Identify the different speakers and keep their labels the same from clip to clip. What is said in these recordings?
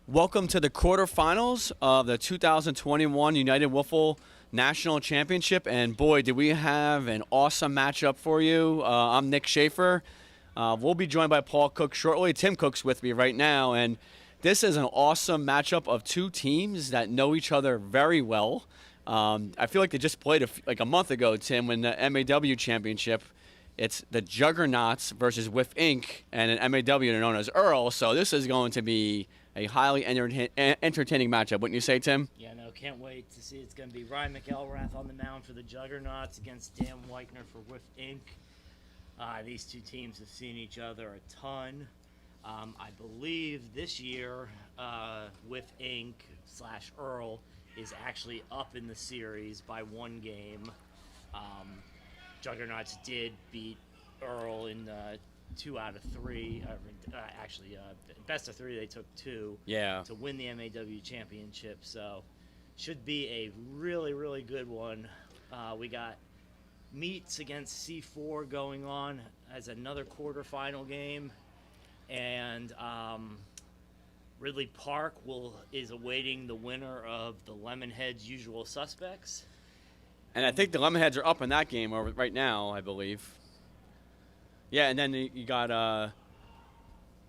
Speaker 1: Welcome to the quarterfinals of the 2021 United Wiffle National Championship, and boy, did we have an awesome matchup for you. I'm Nick Schaefer. We'll be joined by Paul Cook shortly. Tim Cook's with me right now, and this is an awesome matchup of two teams that know each other very well. I feel like they just played like a month ago, Tim, in the MAW Championship. It's the Juggernauts versus Wiff Inc. and an MAW known as Earl, so this is going to be a highly entertaining matchup. Wouldn't you say, Tim?
Speaker 2: Yeah, no, can't wait to see. It's going to be Ryan Mcelrath on the mound for the Juggernauts against Dan Whitener for Wiff Inc. These two teams have seen each other a ton. I believe this year, Wiff Inc. / Earl is actually up in the series by one game. Juggernauts did beat Earl in 2 out of 3. Best of 3, they took 2 to win the MAW championship. So should be a really, really good one. We got meets against C4 going on as another quarterfinal game. And Ridley Park is awaiting the winner of the Lemonheads Usual Suspects.
Speaker 1: And I think the Lemonheads are up in that game right now, I believe. Yeah, and then you got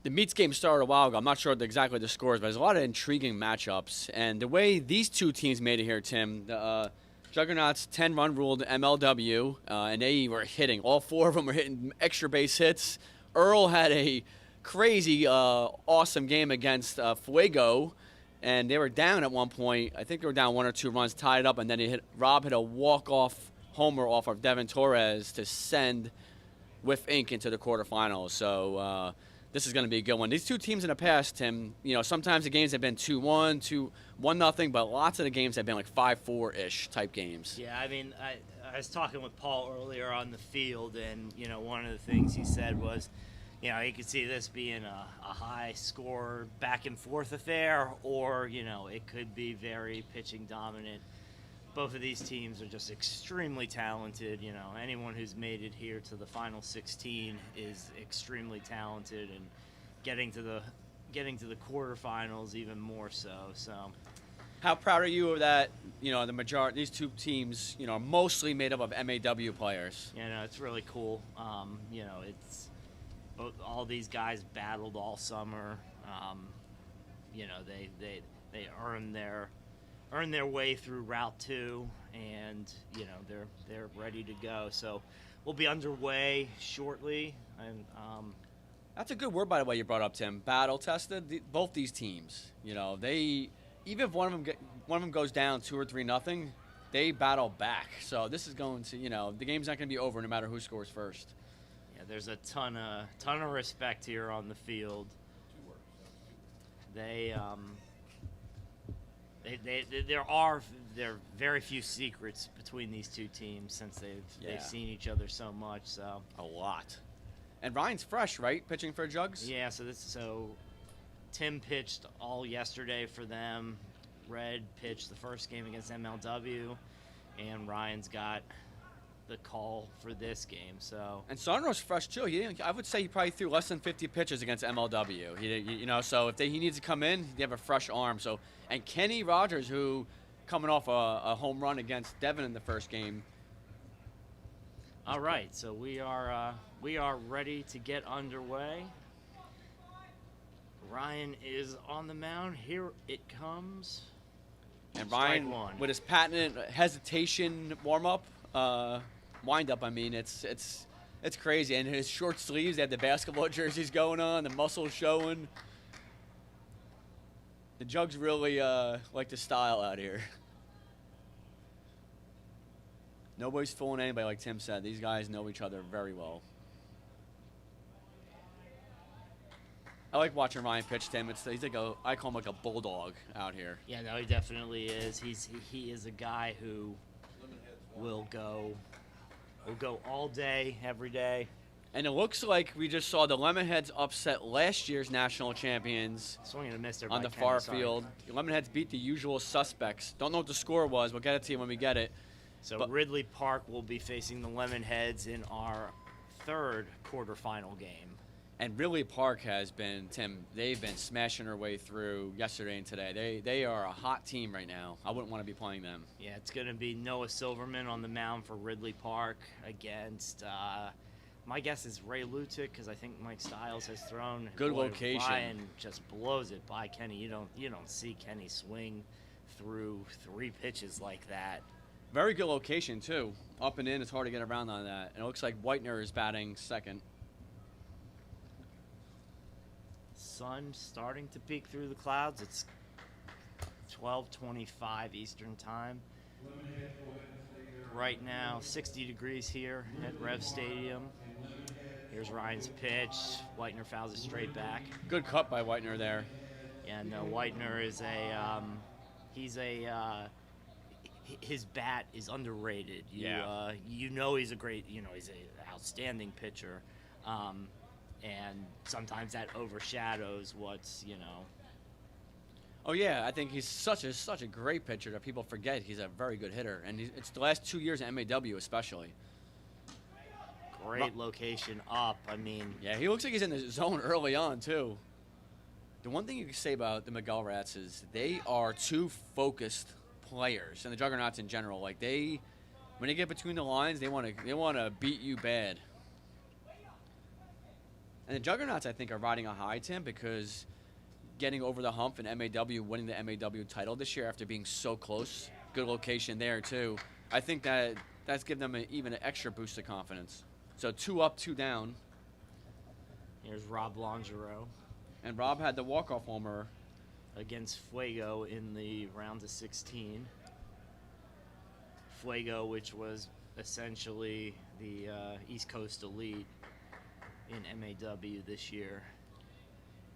Speaker 1: the meets game started a while ago. I'm not sure exactly the scores, but there's a lot of intriguing matchups. And the way these two teams made it here, Tim, the Juggernauts 10-run ruled MLW, and they were hitting. All 4 of them were hitting extra base hits. Earl had a crazy, awesome game against Fuego, and they were down at one point. I think they were down 1 or 2 runs, tied it up, and then Rob hit a walk-off homer off of Devin Torres to send Wiff Inc. into the quarterfinals. So this is going to be a good one. These two teams in the past, Tim, sometimes the games have been 2-1, 1-0, but lots of the games have been like 5-4-ish type games.
Speaker 2: Yeah, I mean, I was talking with Paul earlier on the field, and, one of the things he said was, you could see this being a high score back and forth affair, or, it could be very pitching dominant. Both of these teams are just extremely talented. Anyone who's made it here to the final 16 is extremely talented, and getting to the quarterfinals even more so. So,
Speaker 1: how proud are you of that? The majority, these two teams, are mostly made up of MAW players.
Speaker 2: It's really cool. It's all these guys battled all summer. They earn their way through Route 2, and they're ready to go. So we'll be underway shortly. And
Speaker 1: that's a good word, by the way, you brought up, Tim. Battle tested. Both these teams, they, even if one of them goes down 2 or 3-0, they battle back. So this is going to, the game's not going to be over no matter who scores first.
Speaker 2: Yeah, there's a ton of respect here on the field. There are very few secrets between these two teams since they've seen each other so much. So
Speaker 1: a lot. And Ryan's fresh, right? Pitching for Jugs?
Speaker 2: Yeah. So Tim pitched all yesterday for them. Red pitched the first game against MLW, and Ryan's got the call for this game. So
Speaker 1: and Sonro's fresh too. I would say he probably threw less than 50 pitches against MLW. So if he needs to come in, they have a fresh arm. So and Kenny Rogers, who coming off a home run against Devin in the first game.
Speaker 2: All right, so we are ready to get underway. Ryan is on the mound. Here it comes.
Speaker 1: And Ryan, with his patented hesitation warm-up. Wind-up, it's crazy. And his short sleeves, they have the basketball jerseys going on, the muscles showing. The Jugs really like the style out here. Nobody's fooling anybody, like Tim said. These guys know each other very well. I like watching Ryan pitch, Tim. He's like I call him like a bulldog out here.
Speaker 2: Yeah, no, he definitely is. He is a guy who will go all day, every day.
Speaker 1: And it looks like we just saw the Lemonheads upset last year's national champions
Speaker 2: Swing and a miss there
Speaker 1: on the far field. The Lemonheads beat the Usual Suspects. Don't know what the score was. We'll get it to you when we get it.
Speaker 2: So Ridley Park will be facing the Lemonheads in our 3rd quarterfinal game.
Speaker 1: And Ridley Park has been, Tim, they've been smashing their way through yesterday and today. They are a hot team right now. I wouldn't want to be playing them.
Speaker 2: Yeah, it's going to be Noah Silverman on the mound for Ridley Park against, my guess is Ray Lutic, because I think Mike Stiles has thrown.
Speaker 1: Good location.
Speaker 2: Ryan just blows it by Kenny. You don't see Kenny swing through 3 pitches like that.
Speaker 1: Very good location, too. Up and in, it's hard to get around on that. And it looks like Whitener is batting second.
Speaker 2: Sun starting to peek through the clouds. It's 12:25 Eastern time. Right now, 60 degrees here at Rev Stadium. Here's Ryan's pitch. Whitener fouls it straight back.
Speaker 1: Good cut by Whitener there.
Speaker 2: Yeah, no, Whitener is his bat is underrated. You know he's a great, he's an outstanding pitcher. And sometimes that overshadows what's.
Speaker 1: Oh yeah, I think he's such a great pitcher that people forget he's a very good hitter, and it's the last 2 years at MAW especially.
Speaker 2: Great location up. I mean,
Speaker 1: yeah, he looks like he's in the zone early on too. The one thing you can say about the Mcelraths is they are 2 focused players, and the Juggernauts in general. Like when they get between the lines, they want to beat you bad. And the Juggernauts, I think, are riding a high, Tim, because getting over the hump in MAW, winning the MAW title this year after being so close, good location there, too. I think that's given them even an extra boost of confidence. So 2 up, 2 down.
Speaker 2: Here's Rob Longero.
Speaker 1: And Rob had the walk-off homer
Speaker 2: against Fuego in the round of 16. Fuego, which was essentially the East Coast elite in MAW this year.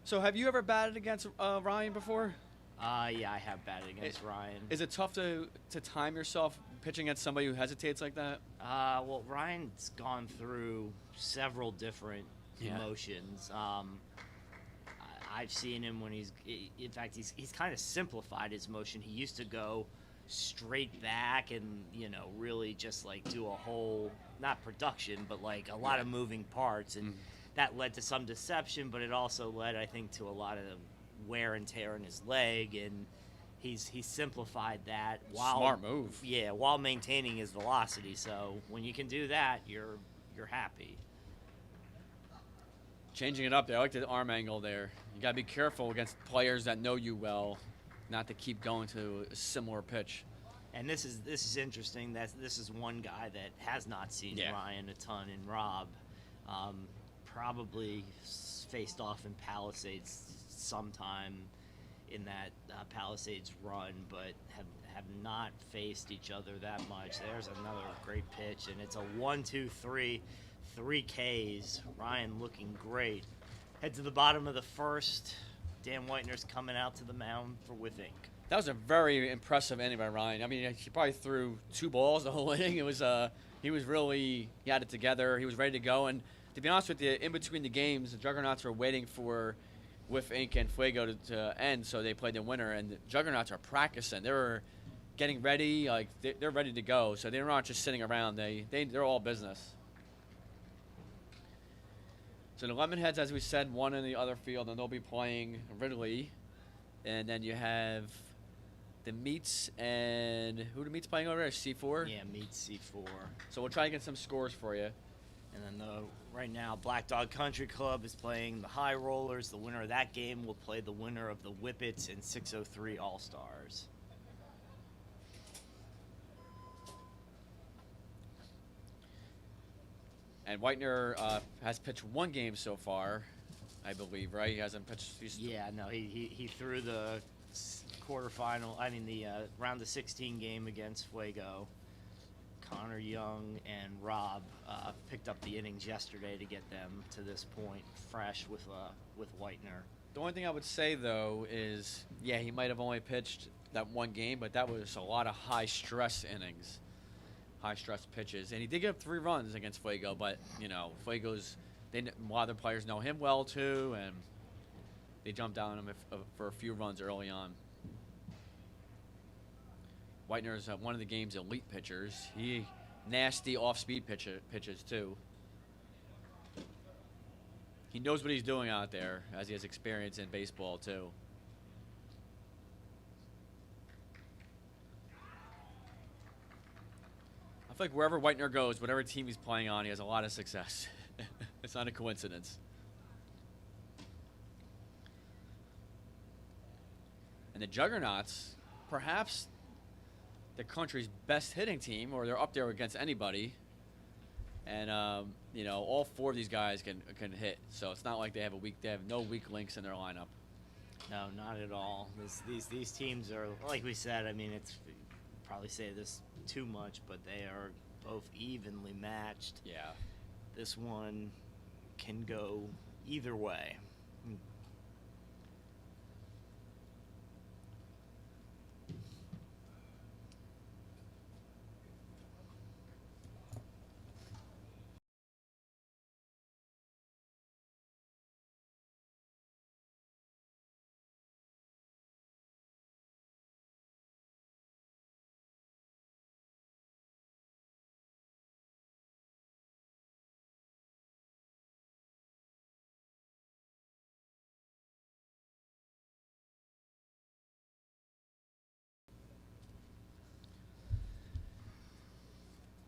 Speaker 1: So have you ever batted against Ryan before?
Speaker 2: Yeah, I have batted against Ryan.
Speaker 1: Is it tough to time yourself pitching against somebody who hesitates like that?
Speaker 2: Well, Ryan's gone through several different emotions. I've seen him when he's kind of simplified his motion. He used to go straight back and, really just like do a whole, not production, but like a lot of moving parts. And that led to some deception, but it also led, I think, to a lot of wear and tear in his leg. And he's simplified that while
Speaker 1: smart move.
Speaker 2: Yeah, while maintaining his velocity. So when you can do that, you're happy.
Speaker 1: Changing it up there. I like the arm angle there. You got to be careful against players that know you well, not to keep going to a similar pitch.
Speaker 2: And this is interesting. This is one guy that has not seen Ryan a ton in Rob. Probably faced off in Palisades sometime in that Palisades run, but have not faced each other that much. There's another great pitch, and it's a 1-2-3, 3 Ks. Ryan looking great. Head to the bottom of the first. Dan Whitener's coming out to the mound for Wiff Inc.
Speaker 1: That was a very impressive inning by Ryan. I mean, he probably threw 2 balls the whole inning. It was he had it together. He was ready to go. And to be honest with you, in between the games, the Juggernauts were waiting for Wiff Inc. and Fuego to end, so they played the winner. And the Juggernauts are practicing. They were getting ready, like they're ready to go. So they're not just sitting around. They're all business. So the Lemonheads, as we said, won in the other field, and they'll be playing Ridley. And then you have the Meats, and who the Meats playing over there? C4?
Speaker 2: Yeah, Meats C4.
Speaker 1: So we'll try to get some scores for you.
Speaker 2: And then right now, Black Dog Country Club is playing the High Rollers. The winner of that game will play the winner of the Whippets and 603 All-Stars.
Speaker 1: And Whitener has pitched 1 game so far, I believe, right? He hasn't pitched.
Speaker 2: Yeah, no, he threw the the round of 16 game against Fuego. Connor Young and Rob picked up the innings yesterday to get them to this point fresh with Whitener.
Speaker 1: The only thing I would say, though, is, he might have only pitched that 1 game, but that was a lot of high-stress innings. High-stress pitches. And he did give up 3 runs against Fuego, but, Fuego's, a lot of the players know him well, too, and they jumped down on him for a few runs early on. Whitener is one of the game's elite pitchers. He nasty off-speed pitches, too. He knows what he's doing out there, as he has experience in baseball, too. I feel like wherever Whitener goes, whatever team he's playing on, he has a lot of success. It's not a coincidence. And the Juggernauts, perhaps the country's best hitting team, or they're up there against anybody. And you know, all 4 of these guys can hit, so it's not like they have no weak links in their lineup.
Speaker 2: No, not at all. These teams are, like we said, I mean, it's probably say this too much, but they are both evenly matched.
Speaker 1: Yeah.
Speaker 2: This one can go either way.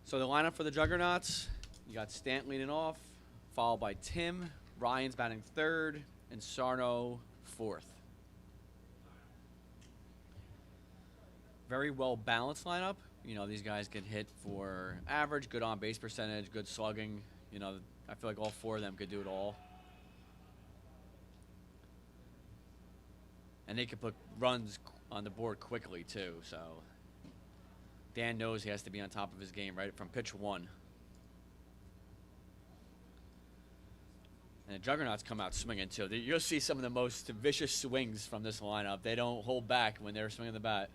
Speaker 1: So the lineup for the Juggernauts, you got Stant leading off, followed by Tim. Ryan's batting 3rd, and Sarno 4th. Very well balanced lineup. You know, these guys can hit for average, good on base percentage, good slugging. You know, I feel like all 4 of them could do it all. And they can put runs on the board quickly too, so Dan knows he has to be on top of his game right from pitch 1. And the Juggernauts come out swinging too. You'll see some of the most vicious swings from this lineup. They don't hold back when they're swinging the bat.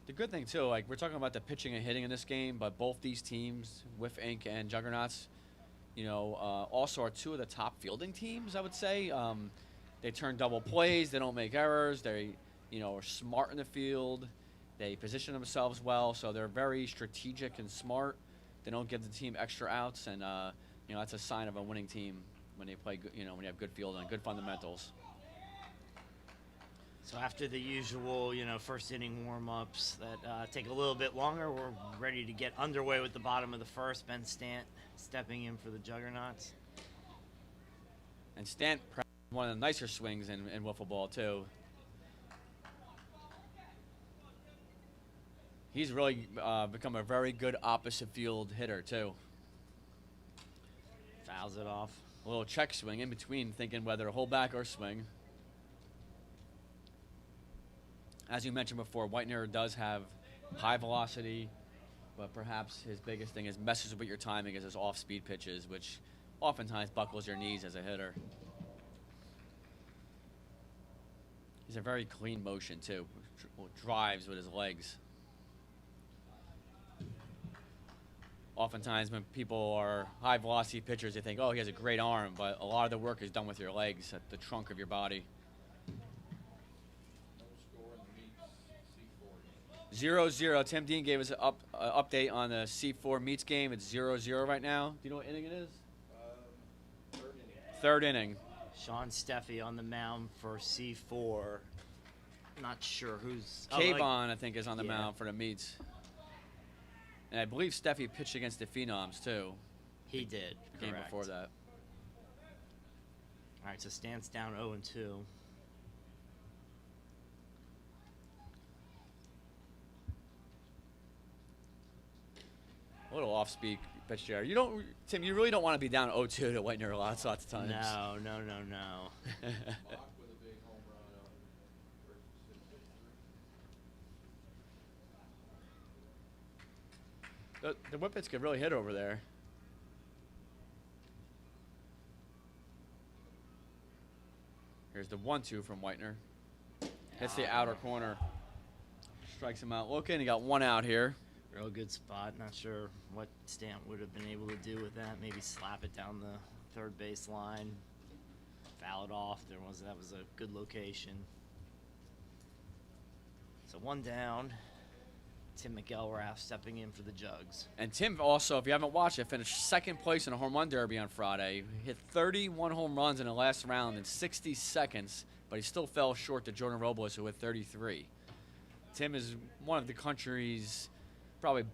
Speaker 1: The good thing too, like we're talking about the pitching and hitting in this game, but both these teams, Wiff Inc. and Juggernauts, you know, also are 2 of the top fielding teams, I would say. They turn double plays. They don't make errors. They, you know, are smart in the field. They position themselves well, so they're very strategic and smart. They don't give the team extra outs, and you know, that's a sign of a winning team when they play. You know, when you have good fielding, good fundamentals.
Speaker 2: So after the usual, you know, first inning warm-ups that take a little bit longer, we're ready to get underway with the bottom of the first. Ben Stant stepping in for the Juggernauts.
Speaker 1: And Stant, one of the nicer swings in wiffle ball too. He's really become a very good opposite field hitter too.
Speaker 2: Fouls it off.
Speaker 1: A little check swing in between, thinking whether to hold back or swing. As you mentioned before, Whitener does have high velocity, but perhaps his biggest thing is messes with your timing is his off-speed pitches, which oftentimes buckles your knees as a hitter. He's a very clean motion too, drives with his legs. Oftentimes when people are high velocity pitchers, they think, oh, he has a great arm, but a lot of the work is done with your legs at the trunk of your body. 0-0. Tim Dean gave us an update on the C4 meets game. It's 0-0 right now. Do you know what inning it is? Third inning.
Speaker 2: Sean Steffi on the mound for C4. Not sure who's...
Speaker 1: Kayvon, I think, is on the mound for the meets. And I believe Steffi pitched against the Phenoms, too.
Speaker 2: He did,
Speaker 1: the game before that.
Speaker 2: All right, so Stant's down 0-2.
Speaker 1: A little off-speed pitch there. You don't, Tim. You really don't want to be down 0-2 to Whitener lots of times.
Speaker 2: No.
Speaker 1: The Whippets could really hit over there. Here's the 1-2 from Whitener. Hits the outer corner. Strikes him out looking. He got 1 out here.
Speaker 2: Real good spot. Not sure what Stant would have been able to do with that. Maybe slap it down the third base line, foul it off. That was a good location. So 1 down. Tim Mcelrath stepping in for the Jugs.
Speaker 1: And Tim also, if you haven't watched it, finished second place in a home run derby on Friday. He hit 31 home runs in the last round in 60 seconds, but he still fell short to Jordan Robles, who hit 33. Tim is one of the country's probably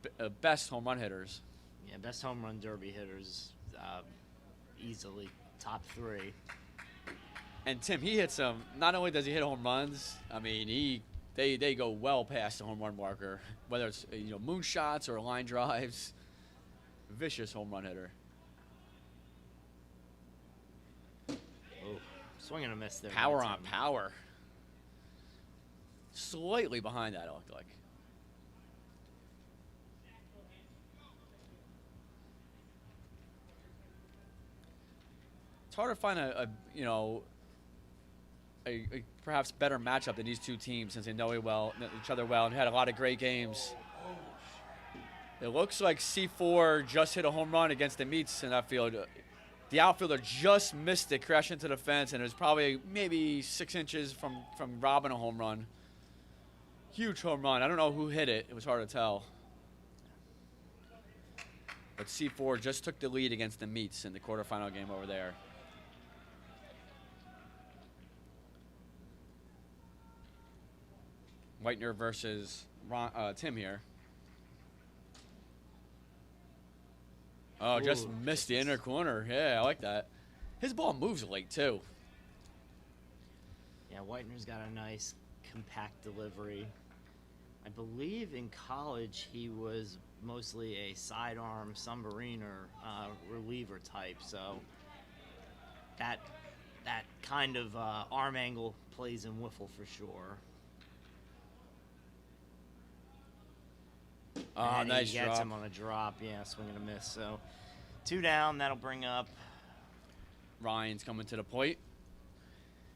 Speaker 1: best home run hitters.
Speaker 2: Yeah, best home run derby hitters, easily top 3.
Speaker 1: And Tim, he hits some. Not only does he hit home runs, I mean, they go well past the home run marker, whether it's moonshots or line drives. Vicious home run hitter.
Speaker 2: Oh, swing and a miss there.
Speaker 1: Power on power. Slightly behind that, it looked like. It's hard to find a perhaps better matchup than these two teams, since they know each other well and had a lot of great games. It looks like C4 just hit a home run against the Meats in that field. The outfielder just missed it, crashed into the fence, and it was probably maybe 6 inches from robbing a home run. Huge home run. I don't know who hit it. It was hard to tell. But C4 just took the lead against the Meats in the quarterfinal game over there. Whitener versus Tim here. Oh, just missed the inner corner. Yeah, I like that. His ball moves late, too.
Speaker 2: Yeah, Whitener's got a nice, compact delivery. I believe in college he was mostly a sidearm submariner reliever type, so that kind of arm angle plays in wiffle for sure.
Speaker 1: Oh, nice
Speaker 2: he
Speaker 1: drop.
Speaker 2: gets him on a drop, yeah, swing and a miss. So 2 down, that'll bring up
Speaker 1: Ryan's coming to the plate.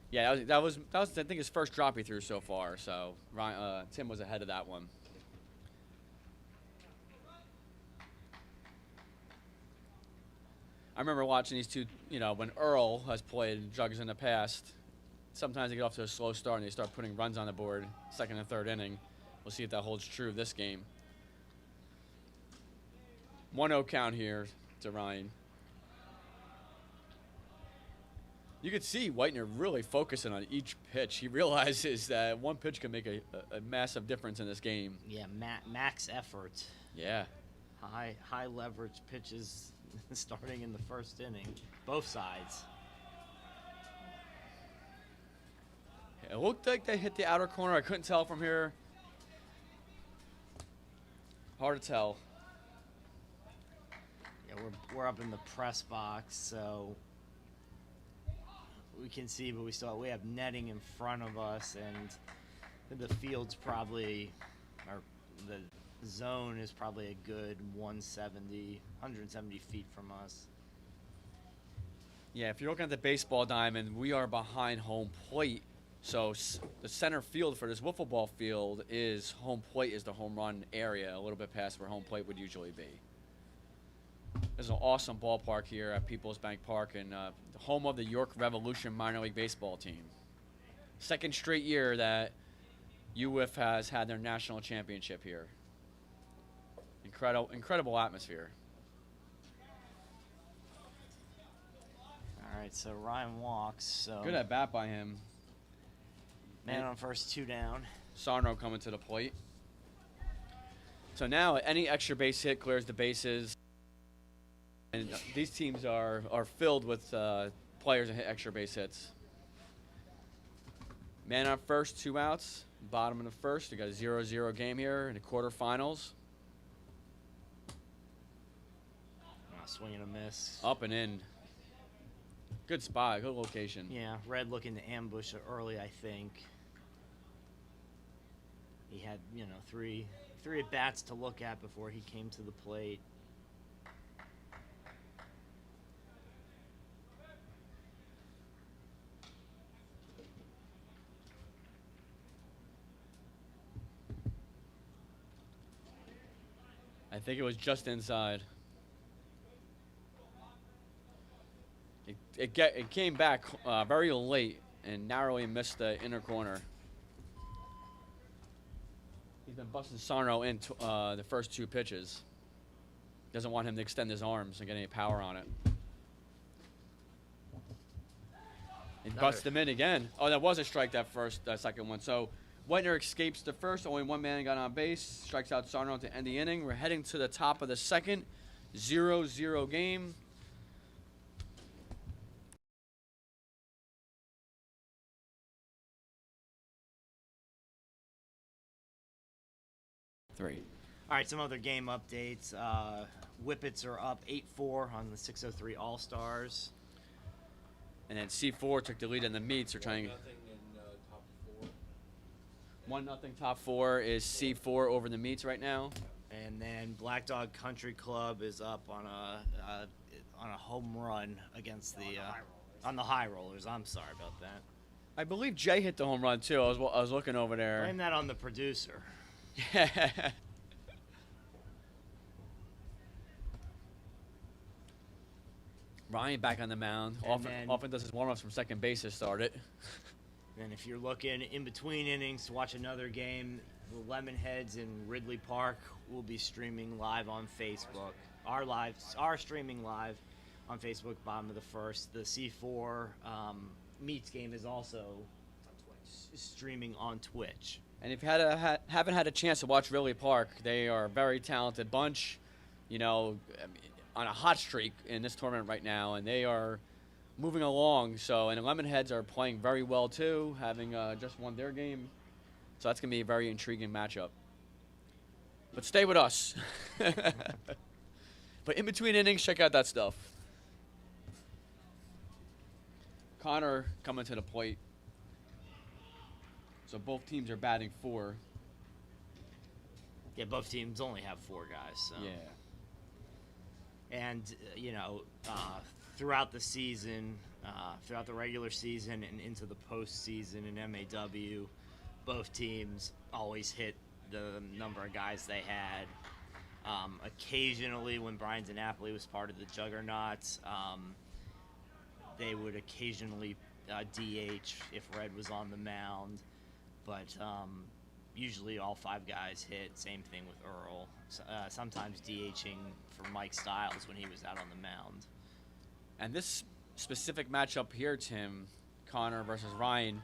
Speaker 1: Yeah, that was I think his first drop he threw so far. So Tim was ahead of that one. I remember watching these two. When Earl has played Jugs in the past, sometimes they get off to a slow start and they start putting runs on the board, second and third inning. We'll see if that holds true this game. 1-0 count here to Ryan. You could see Whitener really focusing on each pitch. He realizes that one pitch can make a massive difference in this game.
Speaker 2: Yeah, max effort.
Speaker 1: Yeah.
Speaker 2: High leverage pitches starting in the first inning, both sides.
Speaker 1: It looked like they hit the outer corner. I couldn't tell from here. Hard to tell.
Speaker 2: Yeah, we're up in the press box, so we can see, but we have netting in front of us, and the field's probably, or the zone is probably a good 170 feet from us.
Speaker 1: Yeah, if you're looking at the baseball diamond, we are behind home plate. So the center field for this wiffle ball field is home plate is the home run area, a little bit past where home plate would usually be. There's an awesome ballpark here at Peoples Bank Park, and the home of the York Revolution minor league baseball team. Second straight year that UWIF has had their national championship here. Incredible atmosphere.
Speaker 2: All right, so Ryan walks. So
Speaker 1: good at bat by him.
Speaker 2: Man on first, 2 down.
Speaker 1: Sarno coming to the plate. So now any extra base hit clears the bases. And these teams are filled with players that hit extra base hits. Man on first, 2 outs. Bottom of the first. We got a 0-0 game here in the quarterfinals.
Speaker 2: Swing and a miss.
Speaker 1: Up and in. Good spot, good location.
Speaker 2: Yeah, Red looking to ambush it early, I think. He had, 3 at bats to look at before he came to the plate.
Speaker 1: I think it was just inside. It came back very late and narrowly missed the inner corner. been busting Sarno in the first 2 pitches. Doesn't want him to extend his arms and get any power on it. He busts him in again. Oh, that was a strike, that second one. So Whitener escapes the first. Only 1 man got on base. Strikes out Sarno to end the inning. We're heading to the top of the second. 0-0 game. Three.
Speaker 2: All right, some other game updates. Whippets are up 8-4 on the 603 All-Stars.
Speaker 1: And then C4 took the lead in the meets. They're trying.
Speaker 3: 1-0 in top 4.
Speaker 1: 1-0 top 4 is C4 over the meets right now.
Speaker 2: And then Black Dog Country Club is up on a home run against on the High Rollers. I'm sorry about that.
Speaker 1: I believe Jay hit the home run too. I was looking over there.
Speaker 2: Blame that on the producer.
Speaker 1: Yeah. Ryan back on the mound. Often does his warm-ups from second base to start it.
Speaker 2: And if you're looking in between innings to watch another game, the Lemonheads in Ridley Park will be streaming live on Facebook. Our streaming live on Facebook, bottom of the first. The C4 meets game is also streaming on Twitch.
Speaker 1: And if you haven't had a chance to watch Ridley Park, they are a very talented bunch. You know, on a hot streak in this tournament right now, and they are moving along. So, and the Lemonheads are playing very well too, having just won their game. So that's going to be a very intriguing matchup. But stay with us. But in between innings, check out that stuff. Connor coming to the plate. So both teams are batting 4.
Speaker 2: Yeah, both teams only have 4 guys. So.
Speaker 1: Yeah.
Speaker 2: And, throughout the season, throughout the regular season and into the postseason in MAW, both teams always hit the number of guys they had. Occasionally, when Brian DiNapoli was part of the Juggernauts, they would occasionally DH if Red was on the mound. But usually all 5 guys hit. Same thing with Earl. Sometimes DHing for Mike Stiles when he was out on the mound.
Speaker 1: And this specific matchup here, Tim, Connor versus Ryan,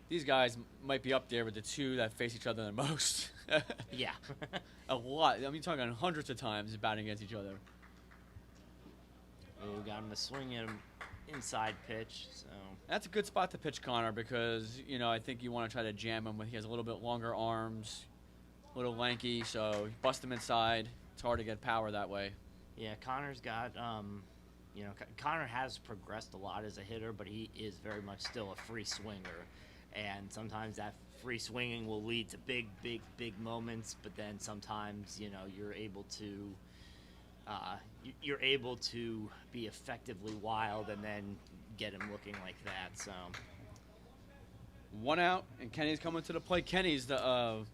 Speaker 1: these guys might be up there with the 2 that face each other the most.
Speaker 2: Yeah.
Speaker 1: A lot. I mean, talking hundreds of times batting against each other.
Speaker 2: We got him to swing at him inside pitch. So
Speaker 1: that's a good spot to pitch Connor because, you know, I think you want to try to jam him. He has a little bit longer arms, a little lanky, so bust him inside. It's hard to get power that way.
Speaker 2: Yeah, Connor's got, Connor has progressed a lot as a hitter, but he is very much still a free swinger. And sometimes that free swinging will lead to big, big, big moments, but then sometimes, you know, you're able to be effectively wild and then get him looking like that. So
Speaker 1: 1 out, and Kenny's coming to the plate. Kenny's the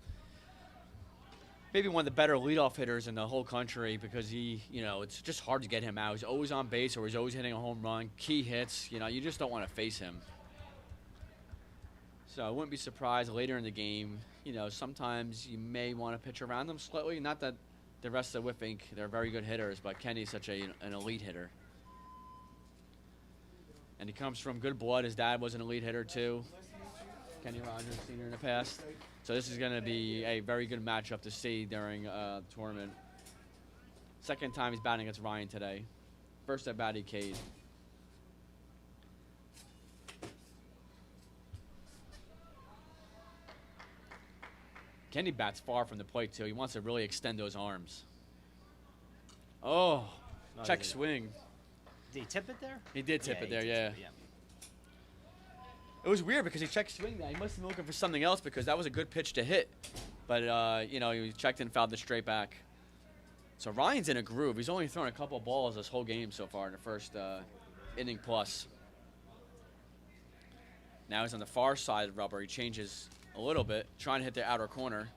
Speaker 1: maybe one of the better leadoff hitters in the whole country because he, you know, it's just hard to get him out. He's always on base or he's always hitting a home run, key hits. You know, you just don't want to face him. So I wouldn't be surprised later in the game, you know, sometimes you may want to pitch around them slightly. Not that the rest of the Wiff Inc., they're very good hitters, but Kenny's such an elite hitter. And he comes from good blood. His dad was an elite hitter too. Kenny Rogers, senior in the past. So this is going to be a very good matchup to see during the tournament. Second time he's batting against Ryan today. First at bat he K'd. Kenny bats far from the plate, too. He wants to really extend those arms. Oh, check swing.
Speaker 2: Did he tip it there?
Speaker 1: He did tip it there, yeah. It was weird because he checked swing there. He must have been looking for something else because that was a good pitch to hit. But, you know, he checked and fouled it straight back. So Ryan's in a groove. He's only thrown a couple of balls this whole game so far in the first inning plus. Now he's on the far side of rubber. He changes a little bit, trying to hit the outer corner.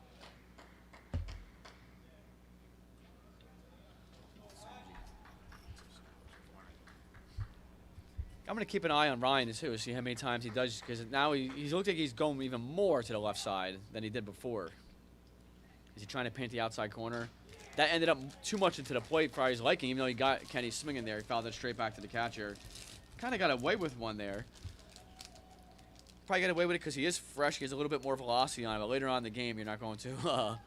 Speaker 1: I'm going to keep an eye on Ryan too, see how many times he does, because now he looks like he's going even more to the left side than he did before. Is he trying to paint the outside corner? That ended up too much into the plate for his liking, even though he got Kenny swinging there. He fouled it straight back to the catcher. Kind of got away with one there. Probably got away with it because he is fresh. He has a little bit more velocity on him. But later on in the game, you're not going to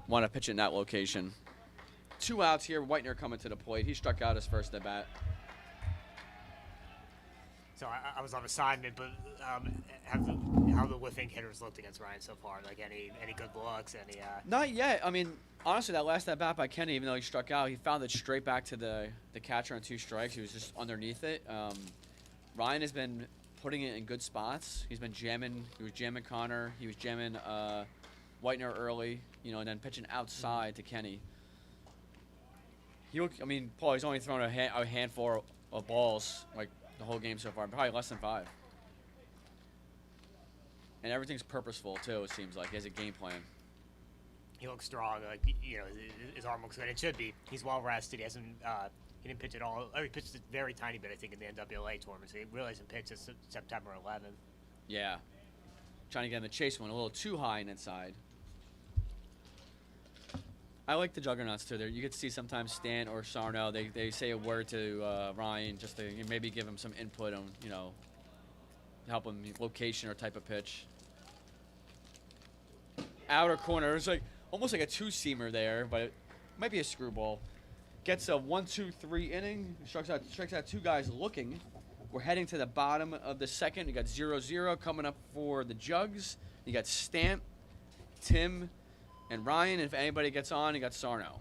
Speaker 1: want to pitch it in that location. 2 outs here. Whitener coming to the plate. He struck out his first at bat.
Speaker 4: So I was on assignment, but how the whiffing hitters looked against Ryan so far? Like any good looks? Any?
Speaker 1: Not yet. I mean, honestly, that last at bat by Kenny, even though he struck out, he found it straight back to the catcher on 2 strikes. He was just underneath it. Ryan has been putting it in good spots. He's been jamming. He was jamming Connor. He was jamming Whitener early. And then pitching outside to Kenny. I mean, Paul, he's only thrown a handful of balls like the whole game so far, probably less than 5. And everything's purposeful too. It seems like he has a game plan.
Speaker 4: He looks strong. Like his arm looks good. It should be. He's well rested. He hasn't. He didn't pitch at all. He pitched a very tiny bit, I think, in the NWA tournament. So he really hasn't pitched since September 11th. Yeah.
Speaker 1: Trying to get him to chase one a little too high and inside. I like the Juggernauts too. You get to see sometimes Stant or Sarno. They say a word to Ryan just to maybe give him some input on help him location or type of pitch. Outer corner. It's like almost like a 2-seamer there, but it might be a screwball. Gets a 1-2-3 inning. Strikes out 2 guys looking. We're heading to the bottom of the second. You got 0-0 coming up for the Jugs. You got Stant, Tim, and Ryan. If anybody gets on, you got Sarno.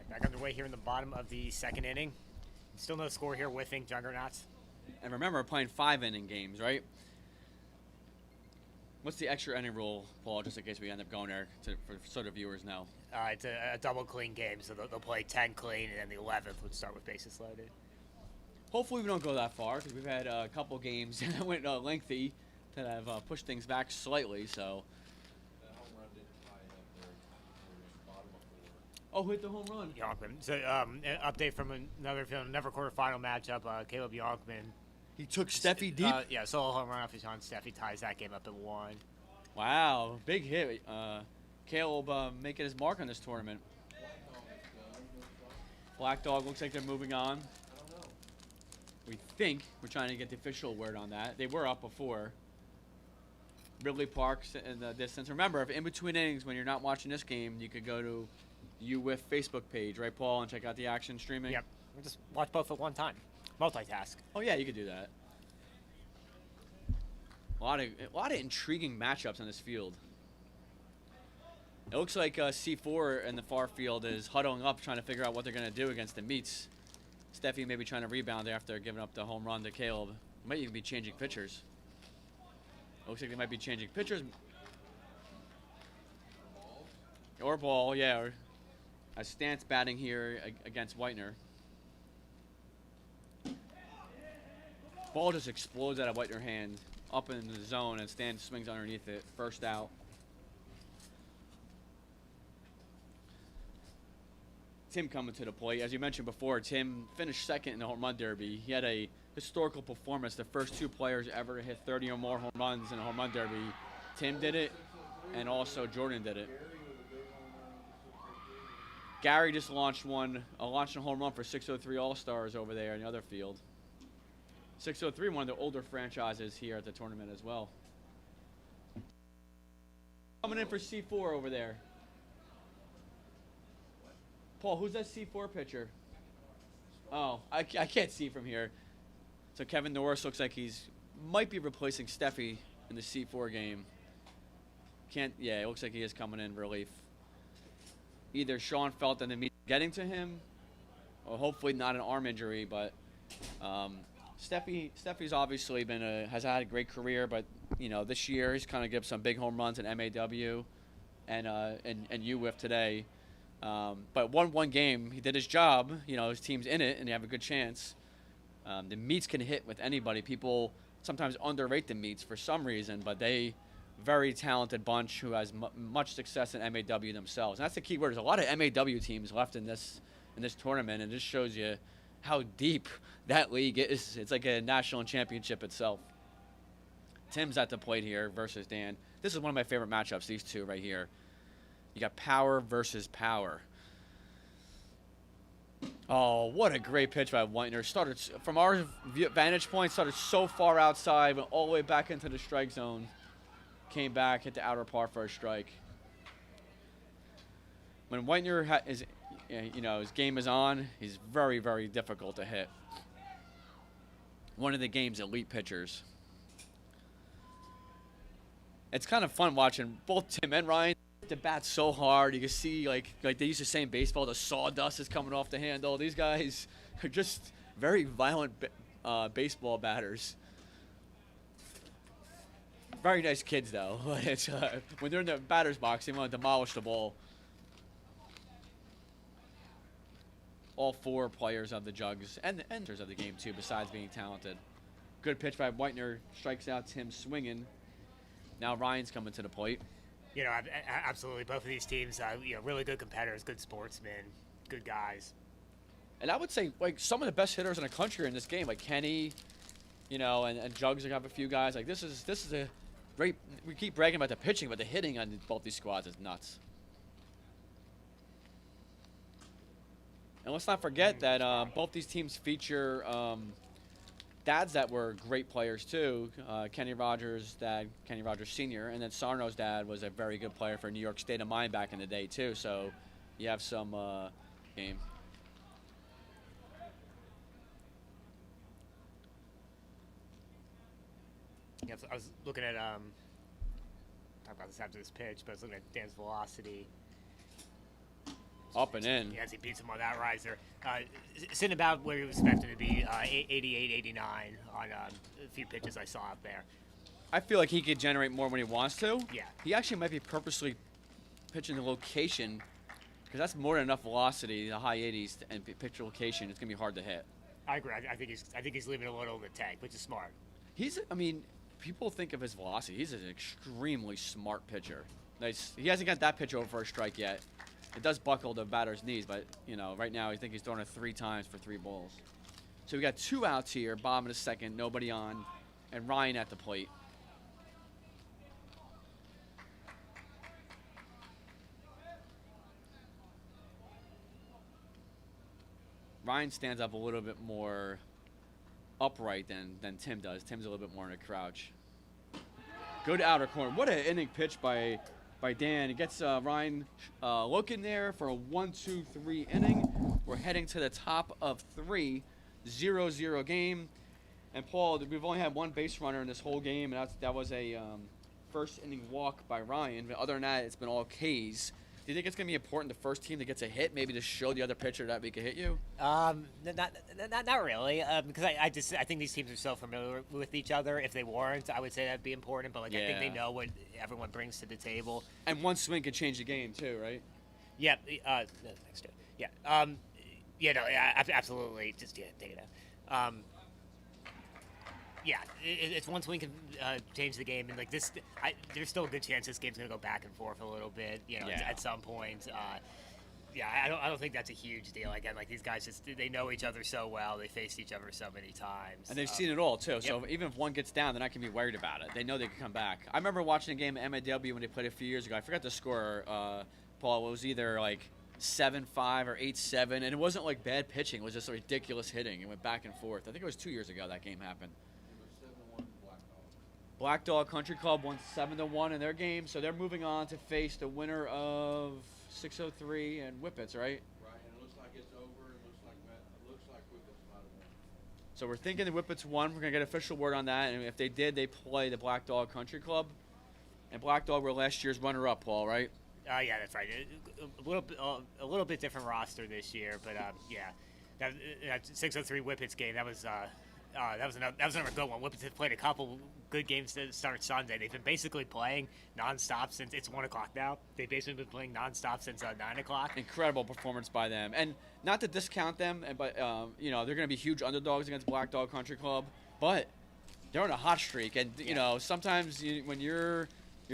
Speaker 4: Back underway here in the bottom of the second inning. Still no score here, whiffing Juggernauts.
Speaker 1: And remember, we're playing 5-inning games, right? What's the extra inning rule, Paul, just in case we end up going there for sort of viewers now?
Speaker 4: It's a double clean game, so they'll play 10 clean, and then the 11th would start with bases loaded.
Speaker 1: Hopefully we don't go that far, because we've had a couple games that went lengthy that have pushed things back slightly, so.
Speaker 3: That home run didn't tie it up there. Bottom of 4.
Speaker 1: Oh, hit the home run.
Speaker 4: Yonkman. So, an update from another quarterfinal matchup. Caleb Yonkman.
Speaker 1: He took Steffi deep?
Speaker 4: Solo home run off his on Steffi, ties that game up at 1.
Speaker 1: Wow, big hit. Caleb making his mark on this tournament. Black Dog looks like they're moving on. We think we're trying to get the official word on that. They were up before. Ridley Park's in the distance. Remember, if in between innings, when you're not watching this game, you could go to the Wiff Facebook page, right, Paul, and check out the action streaming?
Speaker 4: Yep. We'll just watch both at one time. Multitask.
Speaker 1: Oh, yeah, you could do that. A lot of intriguing matchups on this field. It looks like C4 in the far field is huddling up, trying to figure out what they're going to do against the Meats. Steffi may be trying to rebound after giving up the home run to Caleb. Might even be changing pitchers. Looks like they might be changing pitchers. Or ball, yeah. Or a Stance batting here against Whitener. Ball just explodes out of Whitener's hand, up in the zone, and Stan swings underneath it. First out. Tim coming to the plate. As you mentioned before, Tim finished second in the home run derby. He had a historical performance. The first 2 players ever to hit 30 or more home runs in a home run derby. Tim did it, and also Jordan did it. Gary just launched a home run for 603 All-Stars over there in the other field. 603, one of the older franchises here at the tournament as well. Coming in for C4 over there. Paul, who's that C4 pitcher? Oh, I can't see from here. So Kevin Norris looks like might be replacing Steffi in the C4 game. Yeah, it looks like he is coming in relief. Either Sean felt that the meet getting to him, or hopefully not an arm injury, but Steffi's obviously has had a great career, but this year he's kind of given some big home runs in MAW and Wiff today. But one game, he did his job. His team's in it, and they have a good chance. The meets can hit with anybody. People sometimes underrate the meets for some reason, but very talented bunch who has much success in MAW themselves. And that's the key word. There's a lot of MAW teams left in this tournament, and it just shows you how deep that league is. It's like a national championship itself. Tim's at the plate here versus Dan. This is one of my favorite matchups, these two right here. You got power versus power. Oh, what a great pitch by Whitener. Started, from our vantage point, started so far outside, went all the way back into the strike zone. Came back, hit the outer part for a strike. When Whitener his game is on, he's very, very difficult to hit. One of the game's elite pitchers. It's kind of fun watching both Tim and Ryan hit the bat so hard. You can see, like they used to say in baseball, the sawdust is coming off the handle. These guys are just very violent baseball batters. Very nice kids, though. It's, when they're in the batter's box, they want to demolish the ball. All 4 players of the Jugs and the enters of the game, too, besides being talented. Good pitch by Whitener. Strikes out Tim swinging. Now Ryan's coming to the plate.
Speaker 4: Absolutely. Both of these teams, really good competitors, good sportsmen, good guys.
Speaker 1: And I would say, some of the best hitters in the country are in this game, like Kenny, and Jugs have a few guys. This is a great. We keep bragging about the pitching, but the hitting on both these squads is nuts. And let's not forget that both these teams feature dads that were great players too. Kenny Rogers' dad, Kenny Rogers Sr., and then Sarno's dad was a very good player for New York State of Mind back in the day too. So you have some game.
Speaker 4: Yeah, I was looking at talk about this after this pitch, but I was looking at Dan's velocity.
Speaker 1: Up and in.
Speaker 4: Yeah, as he beats him on that riser. Sitting about where he was expected to be, 88, 89 on a few pitches I saw out there.
Speaker 1: I feel like he could generate more when he wants to.
Speaker 4: Yeah.
Speaker 1: He actually might be purposely pitching the location, because that's more than enough velocity, the high 80s, and pitch location. It's going to be hard to hit.
Speaker 4: I agree. I think he's leaving a little in the tank, which is smart.
Speaker 1: People think of his velocity. He's an extremely smart pitcher. He hasn't got that pitch over for a strike yet. It does buckle the batter's knees, but, right now I think he's throwing it 3 times for 3 balls. So we got 2 outs here, bottom of the second, nobody on, and Ryan at the plate. Ryan stands up a little bit more upright than Tim does. Tim's a little bit more in a crouch. Good outer corner. What an inning pitch by Dan. It gets Ryan looking there for a 1-2-3 inning. We're heading to the top of 3, 0-0 game. And Paul, we've only had 1 base runner in this whole game, and that was a first inning walk by Ryan. But other than that, it's been all Ks. Do you think it's going to be important the first team that gets a hit, maybe to show the other pitcher that we can hit you?
Speaker 4: Not really, because I think these teams are so familiar with each other. If they weren't, I would say that'd be important. But I think they know what everyone brings to the table.
Speaker 1: And one swing could change the game too, right?
Speaker 4: Yeah. Thanks, Joe. Yeah. Absolutely. Just take it out. It's one swing can change the game, and there's still a good chance this game's gonna go back and forth a little bit, at some point. Yeah, I don't think that's a huge deal. Again, like these guys they know each other so well. They faced each other so many times,
Speaker 1: and they've seen it all too. So even if one gets down, they're not gonna be worried about it. They know they can come back. I remember watching a game at MAW when they played a few years ago. I forgot the score, Paul. It was either like 7-5 or 8-7, and it wasn't like bad pitching. It was just ridiculous hitting. It went back and forth. I think it was 2 years ago that game happened.
Speaker 3: It was 7-1 Black Dog.
Speaker 1: Black Dog Country Club won 7-1 in their game, so they're moving on to face the winner of 603 and Whippets, right?
Speaker 3: Right, and it looks like it's over. It looks like Whippets might have won.
Speaker 1: So we're thinking the Whippets won. We're gonna get official word on that, and if they did, they play the Black Dog Country Club. And Black Dog were last year's runner-up, Paul, right?
Speaker 4: Yeah, that's right. A little bit different roster this year, but yeah, that 603 Whippets game that was another good one. Whippets have played a couple good games to start Sunday. They've been basically playing nonstop since it's 1 o'clock now. They've basically been playing nonstop since 9 o'clock.
Speaker 1: Incredible performance by them, and not to discount them, but you know they're going to be huge underdogs against Black Dog Country Club, but they're on a hot streak, and you know sometimes when your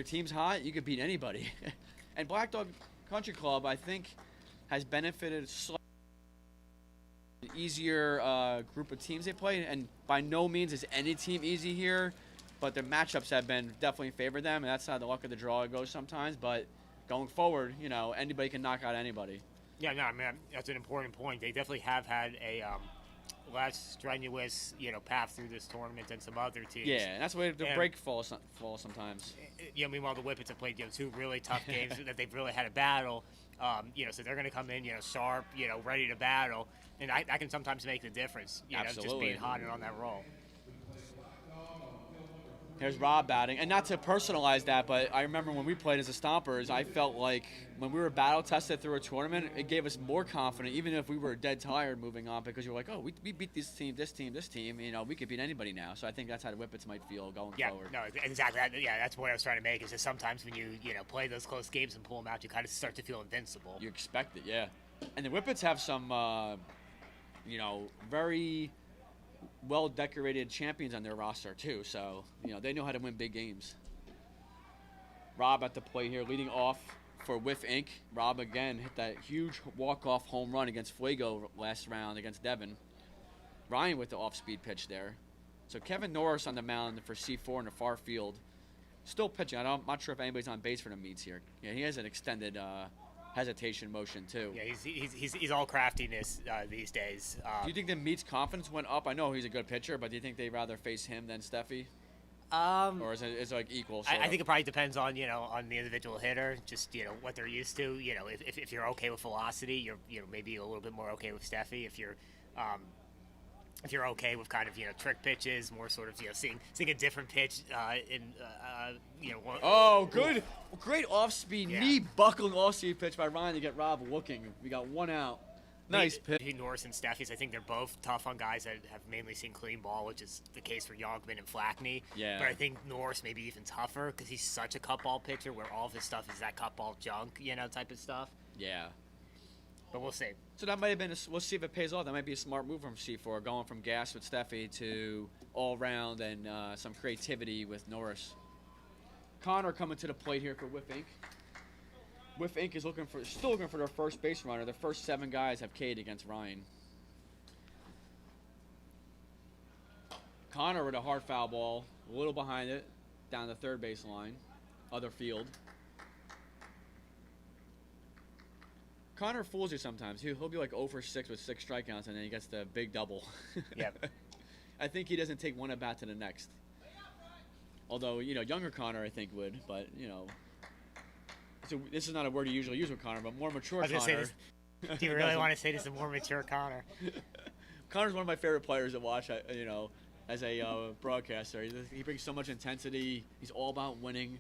Speaker 1: team's hot, you could beat anybody. And Black Dog Country Club, I think, has benefited slightly easier group of teams they play, and by no means is any team easy here, but their matchups have been definitely favored them, and that's how the luck of the draw goes sometimes. But going forward, you know, anybody can knock out anybody.
Speaker 4: Yeah, no, man, that's an important point. They definitely have had a less strenuous, path through this tournament than some other teams.
Speaker 1: Yeah, and that's where the break falls sometimes.
Speaker 4: Meanwhile, the Whippets have played, 2 really tough games that they've really had a battle. So they're going to come in, sharp, ready to battle, and that can sometimes make the difference.
Speaker 1: Absolutely.
Speaker 4: Just being hot and on that roll.
Speaker 1: Here's Rob batting. And not to personalize that, but I remember when we played as the Stompers, I felt like when we were battle tested through a tournament, it gave us more confidence, even if we were dead tired moving on, because you're like, oh, we beat this team, we could beat anybody now. So I think that's how the Whippets might feel going forward.
Speaker 4: No, exactly. That's what I was trying to make, is that sometimes when you play those close games and pull them out, you kind of start to feel invincible.
Speaker 1: You expect it, yeah. And the Whippets have some, very well-decorated champions on their roster too, so they know how to win big games. Rob at the plate here, leading off for Wiff Inc. Rob again hit that huge walk-off home run against Fuego last round against Devon. Ryan with the off-speed pitch there. So Kevin Norris on the mound for C4 in the far field, still pitching. I'm not sure if anybody's on base for the meets here. Yeah, he has an extended hesitation motion too.
Speaker 4: Yeah, he's all craftiness these days.
Speaker 1: Do you think the Meats confidence went up? I know he's a good pitcher, but do you think they'd rather face him than Steffi? Or is it like equal?
Speaker 4: I think it probably depends on on the individual hitter, just what they're used to. If you're okay with velocity, you're maybe a little bit more okay with Steffi. If you're okay with kind of trick pitches, more sort of seeing a different pitch
Speaker 1: good, great off-speed knee buckling off-speed pitch by Ryan to get Rob looking. We got one out. Nice pitch.
Speaker 4: Norris and Steffi's, I think they're both tough on guys that have mainly seen clean ball, which is the case for Youngman and Flackney.
Speaker 1: Yeah.
Speaker 4: But I think Norris may be even tougher because he's such a cut ball pitcher where all of his stuff is that cut ball junk, type of stuff.
Speaker 1: Yeah.
Speaker 4: But we'll see.
Speaker 1: So that might have been, we'll see if it pays off. That might be a smart move from C4, going from gas with Steffi to all-round and some creativity with Norris. Connor coming to the plate here for Wiff Inc. Wiff Inc. is still looking for their first base runner. The first 7 guys have K'd against Ryan. Connor with a hard foul ball, a little behind it, down the third base line, other field. Connor fools you sometimes. He'll be like 0 for 6 with 6 strikeouts, and then he gets the big double.
Speaker 4: Yep.
Speaker 1: I think he doesn't take one at bat to the next. Although, younger Connor I think would, but, so this is not a word you usually use with Connor, but more mature Connor.
Speaker 4: Do you really want to say this is a more mature Connor?
Speaker 1: Connor's one of my favorite players to watch, as a broadcaster. He brings so much intensity. He's all about winning.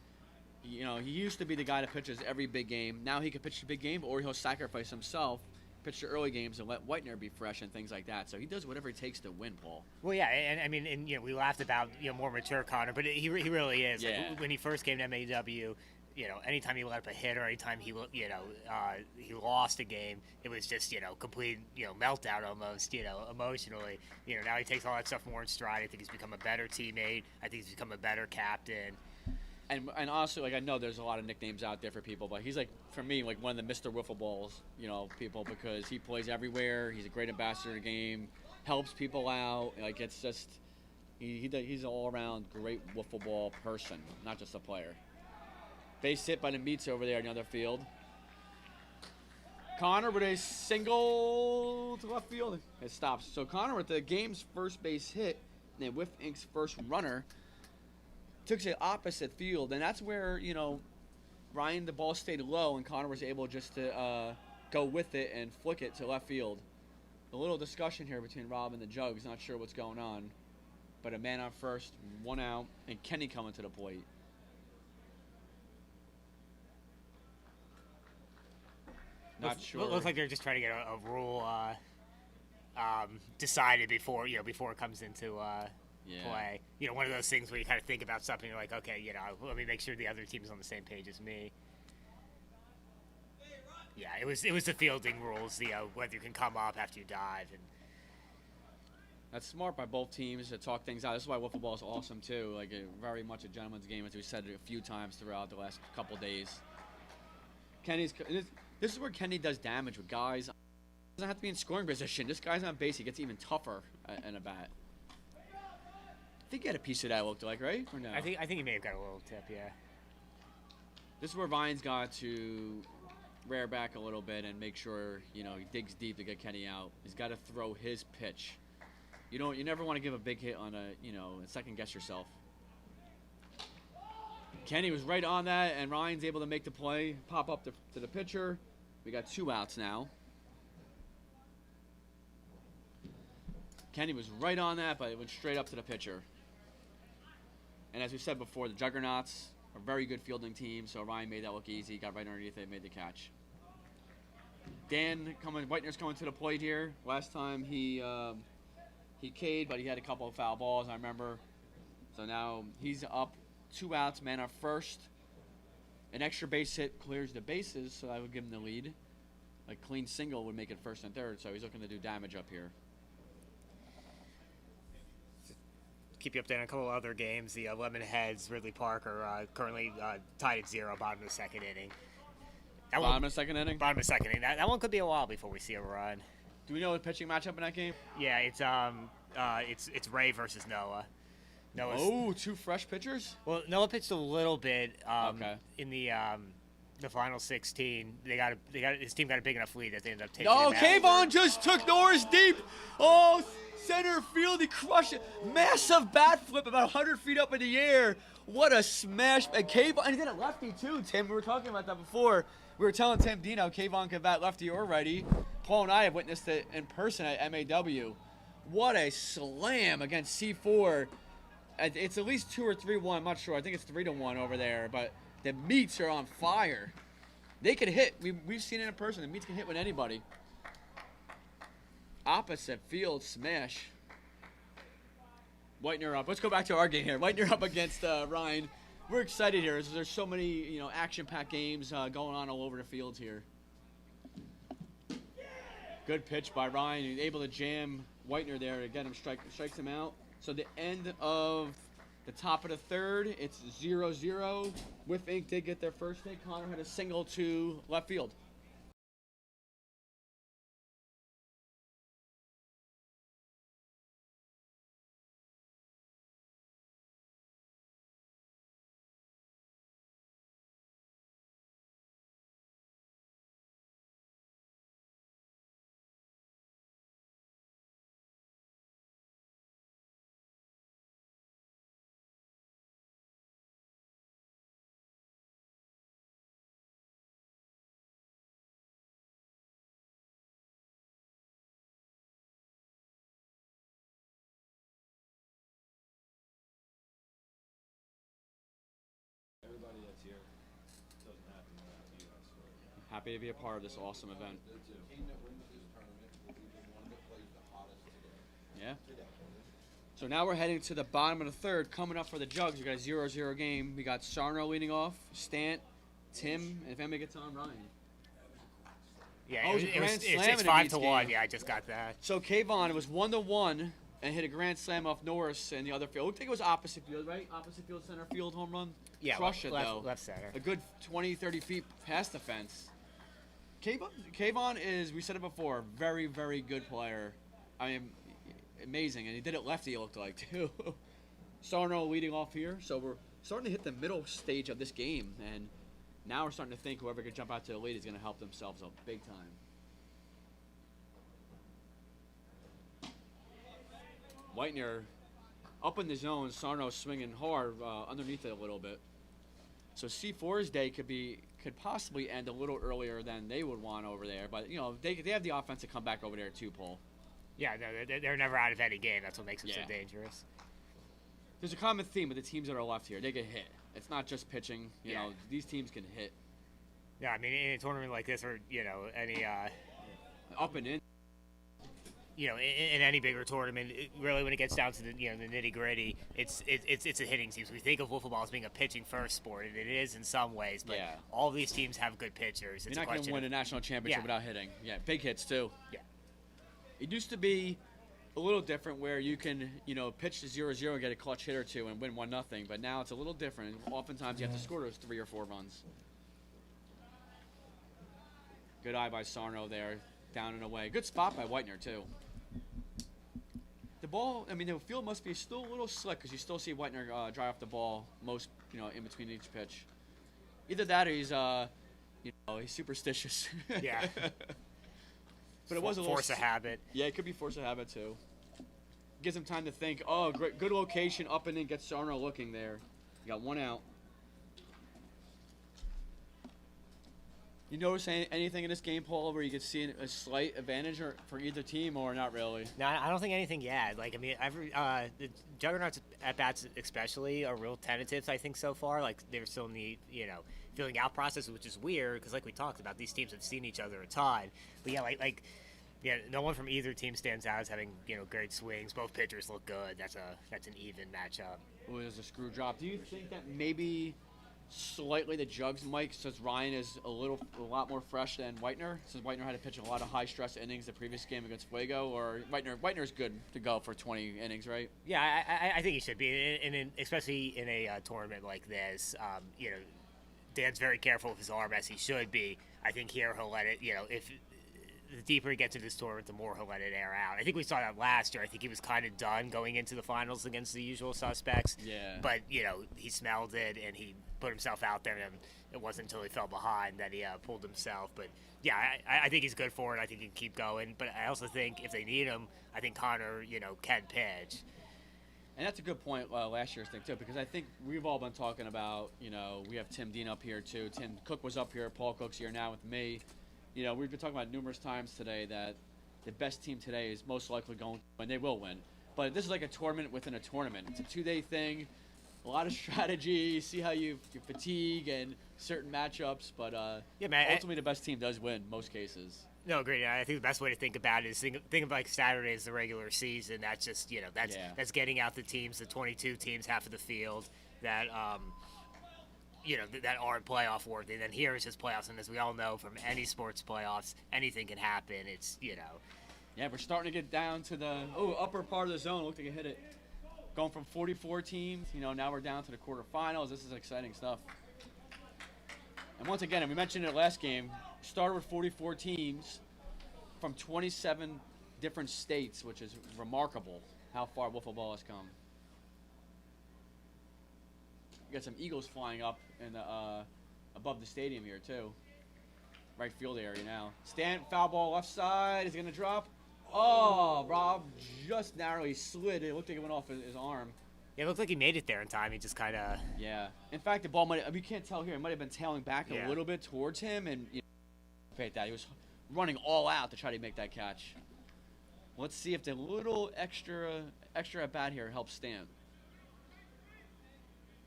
Speaker 1: He used to be the guy that pitches every big game. Now he can pitch the big game, or he'll sacrifice himself, pitch the early games, and let Whitener be fresh and things like that. So he does whatever it takes to win, Paul.
Speaker 4: Well, yeah, and we laughed about more mature Connor, but he really is.
Speaker 1: Yeah.
Speaker 4: Like, when he first came to MAW, anytime he let up a hit or anytime he he lost a game, it was just complete meltdown almost emotionally. Now he takes all that stuff more in stride. I think he's become a better teammate. I think he's become a better captain.
Speaker 1: And honestly, like I know there's a lot of nicknames out there for people, but he's like for me like one of the Mr. Wiffle Balls, people because he plays everywhere. He's a great ambassador to the game, helps people out. Like it's just he's an all-around great wiffle ball person, not just a player. Base hit by the Meats over there in the other field. Connor with a single to left field. It stops. So Connor with the game's first base hit, and then Wiff Inc.'s first runner. Took the opposite field, and that's where Ryan, the ball stayed low, and Connor was able just to go with it and flick it to left field. A little discussion here between Rob and the Jugs. Not sure what's going on, but a man on first, 1 out, and Kenny coming to the plate. Not sure.
Speaker 4: Looks like they're just trying to get a rule decided before it comes into play. One of those things where you kind of think about something, you're like, okay, let me make sure the other team's on the same page as me. Yeah, it was the fielding rules, whether you can come up after you dive, and
Speaker 1: that's smart by both teams to talk things out. This is why wiffle ball is awesome too. Like very much a gentleman's game, as we said a few times throughout the last couple days. This is where Kenny does damage with guys. Doesn't have to be in scoring position. This guy's on base. He gets even tougher in a bat. I think he had a piece of that, looked like, right? Or no?
Speaker 4: I think he may have got a little tip, yeah.
Speaker 1: This is where Ryan's got to rear back a little bit and make sure he digs deep to get Kenny out. He's got to throw his pitch. You never want to give a big hit on a second guess yourself. Kenny was right on that, and Ryan's able to make the play, pop up to the pitcher. We got 2 outs now. Kenny was right on that, but it went straight up to the pitcher. And as we said before, the Juggernauts are a very good fielding team, so Ryan made that look easy. Got right underneath it, made the catch. Whitener's coming to the plate here. Last time he K'd, but he had a couple of foul balls, I remember. So now he's up 2 outs, man on first. An extra base hit clears the bases, so I would give him the lead. A clean single would make it first and third, so he's looking to do damage up here.
Speaker 4: Keep you updated on a couple of other games. The Lemonheads, Ridley Park are currently tied at 0, bottom of the second inning.
Speaker 1: Bottom of the second inning?
Speaker 4: Bottom of the second inning. That one could be a while before we see a run.
Speaker 1: Do we know the pitching matchup in that game?
Speaker 4: Yeah, it's Ray versus Noah.
Speaker 1: Oh, 2 fresh pitchers?
Speaker 4: Well, Noah pitched a little bit in the final 16. His team got a big enough lead that they ended up taking him out.
Speaker 1: Kayvon just took Norris deep. Oh, center field, he crushed it. Massive bat flip about 100 feet up in the air. What a smash. And Kayvon, and he did a lefty too, Tim. We were talking about that before. We were telling Tim Dino Kayvon could bat lefty or righty. Paul and I have witnessed it in person at MAW. What a slam against C4. It's at least 2 or 3-1. I'm not sure. I think it's 3-1 over there. But the Meats are on fire. They can hit. We've seen it in person. The Meats can hit with anybody. Opposite field smash. Whitener up. Let's go back to our game here. Whitener up against Ryan. We're excited here. There's so many action-packed games going on all over the field here. Good pitch by Ryan. He's able to jam Whitener there to get him strikes him out. So the end of the top of the third, it's 0-0. Wiff Inc. did get their first hit. Connor had a single to left field.
Speaker 3: Everybody that's here doesn't happen without you, I swear.
Speaker 1: Happy to be a part of this awesome event.
Speaker 3: The team that wins this tournament will be the one that plays the hottest today.
Speaker 1: Yeah. So now we're heading to the bottom of the third. Coming up for the Jugs, we got a 0-0 game. We got Sarno leading off, Stant, Tim, and if anybody gets on, Ryan.
Speaker 4: Yeah, it's 5-1. Yeah, I just got that.
Speaker 1: So Kayvon, it was 1-1 and hit a grand slam off Norris in the other field. I think it was opposite field, right? Opposite field, center field home run.
Speaker 4: Yeah,
Speaker 1: Crush it, though.
Speaker 4: left center.
Speaker 1: A good 20, 30 feet past the fence. Kayvon is, we said it before, very, very good player. I mean, amazing. And he did it lefty, it looked like, too. Sarno leading off here. So we're starting to hit the middle stage of this game. And now we're starting to think whoever could jump out to the lead is going to help themselves up big time. Whitener up in the zone. Sarno swinging hard underneath it a little bit. So C4's day could possibly end a little earlier than they would want over there. But, they have the offense to come back over there too, Paul.
Speaker 4: Yeah, no, they're never out of any game. That's what makes them so dangerous.
Speaker 1: There's a common theme with the teams that are left here. They get hit. It's not just pitching. You know, these teams can hit.
Speaker 4: Yeah, I mean, in a tournament like this, or any
Speaker 1: up and in.
Speaker 4: In any bigger tournament, really, when it gets down to the the nitty gritty, it's a hitting team. So we think of wiffle ball as being a pitching first sport, and it is in some ways. But all these teams have good pitchers.
Speaker 1: You're not going to win a national championship without hitting. Yeah, big hits too.
Speaker 4: Yeah.
Speaker 1: It used to be a little different where you can, pitch to 0-0 and get a clutch hit or two and win 1-0. But now it's a little different. Oftentimes you have to score those 3 or 4 runs. Good eye by Sarno there, down and away. Good spot by Whitener too. The ball, the field must be still a little slick because you still see Whitener drive off the ball most, in between each pitch. Either that or he's, he's superstitious.
Speaker 4: Yeah.
Speaker 1: But it was a
Speaker 4: force of habit.
Speaker 1: Yeah, it could be force of habit too. Gives him time to think. Oh, great, good location up and in. Gets Sarno looking there. You got 1 out. You notice anything in this game, Paul, where you could see a slight advantage for either team, or not really?
Speaker 4: No, I don't think anything yet. The Juggernauts at bats especially are real tentatives. I think so far, they're still in the filling out process, which is weird because, like we talked about, these teams have seen each other a ton. But no one from either team stands out as having great swings. Both pitchers look good. That's an even matchup.
Speaker 1: Oh, there's a screw drop. Do you think that maybe slightly the Jugs might, since Ryan is a lot more fresh than Whitener, since Whitener had to pitch a lot of high stress innings the previous game against Fuego, or Whitener's good to go for 20 innings, right?
Speaker 4: Yeah, I think he should be, and especially in a tournament like this. Dan's very careful with his arm, as he should be. I think here he'll let it. If the deeper he gets into this tournament, the more he'll let it air out. I think we saw that last year. I think he was kind of done going into the finals against the usual suspects.
Speaker 1: Yeah.
Speaker 4: But, he smelled it, and he put himself out there, and it wasn't until he fell behind that he pulled himself. But, yeah, I think he's good for it. I think he can keep going. But I also think if they need him, I think Connor, can pitch.
Speaker 1: And that's a good point, last year's thing, too, because I think we've all been talking about, we have Tim Dean up here, too. Tim Cook was up here. Paul Cook's here now with me. We've been talking about numerous times today that the best team today is most likely going to win. They will win. But this is like a tournament within a tournament. It's a 2-day thing, a lot of strategy, see how you fatigue and certain matchups. But ultimately the best team does win most cases.
Speaker 4: No, great. I think the best way to think about it is think of Saturday as the regular season. That's just, that's getting out the teams, the 22 teams, half of the field that that aren't playoff worthy. And then here is just playoffs, and as we all know from any sports playoffs, anything can happen. It's
Speaker 1: Yeah, we're starting to get down to the upper part of the zone. Looked like it hit it. Going from 44 teams, now we're down to the quarterfinals. This is exciting stuff. And once again, and we mentioned it last game, started with 44 teams from 27 different states, which is remarkable how far wiffle ball has come. You got some eagles flying up in the, above the stadium here, too. Right field area now. Stant, foul ball left side. Is he going to drop? Oh, Rob just narrowly slid. It looked like it went off his arm.
Speaker 4: Yeah, it looked like he made it there in time. He just kind of...
Speaker 1: Yeah. In fact, the ball might... you can't tell here. It might have been tailing back a little bit towards him. And that. He was running all out to try to make that catch. Let's see if the little extra at bat here helps Stant.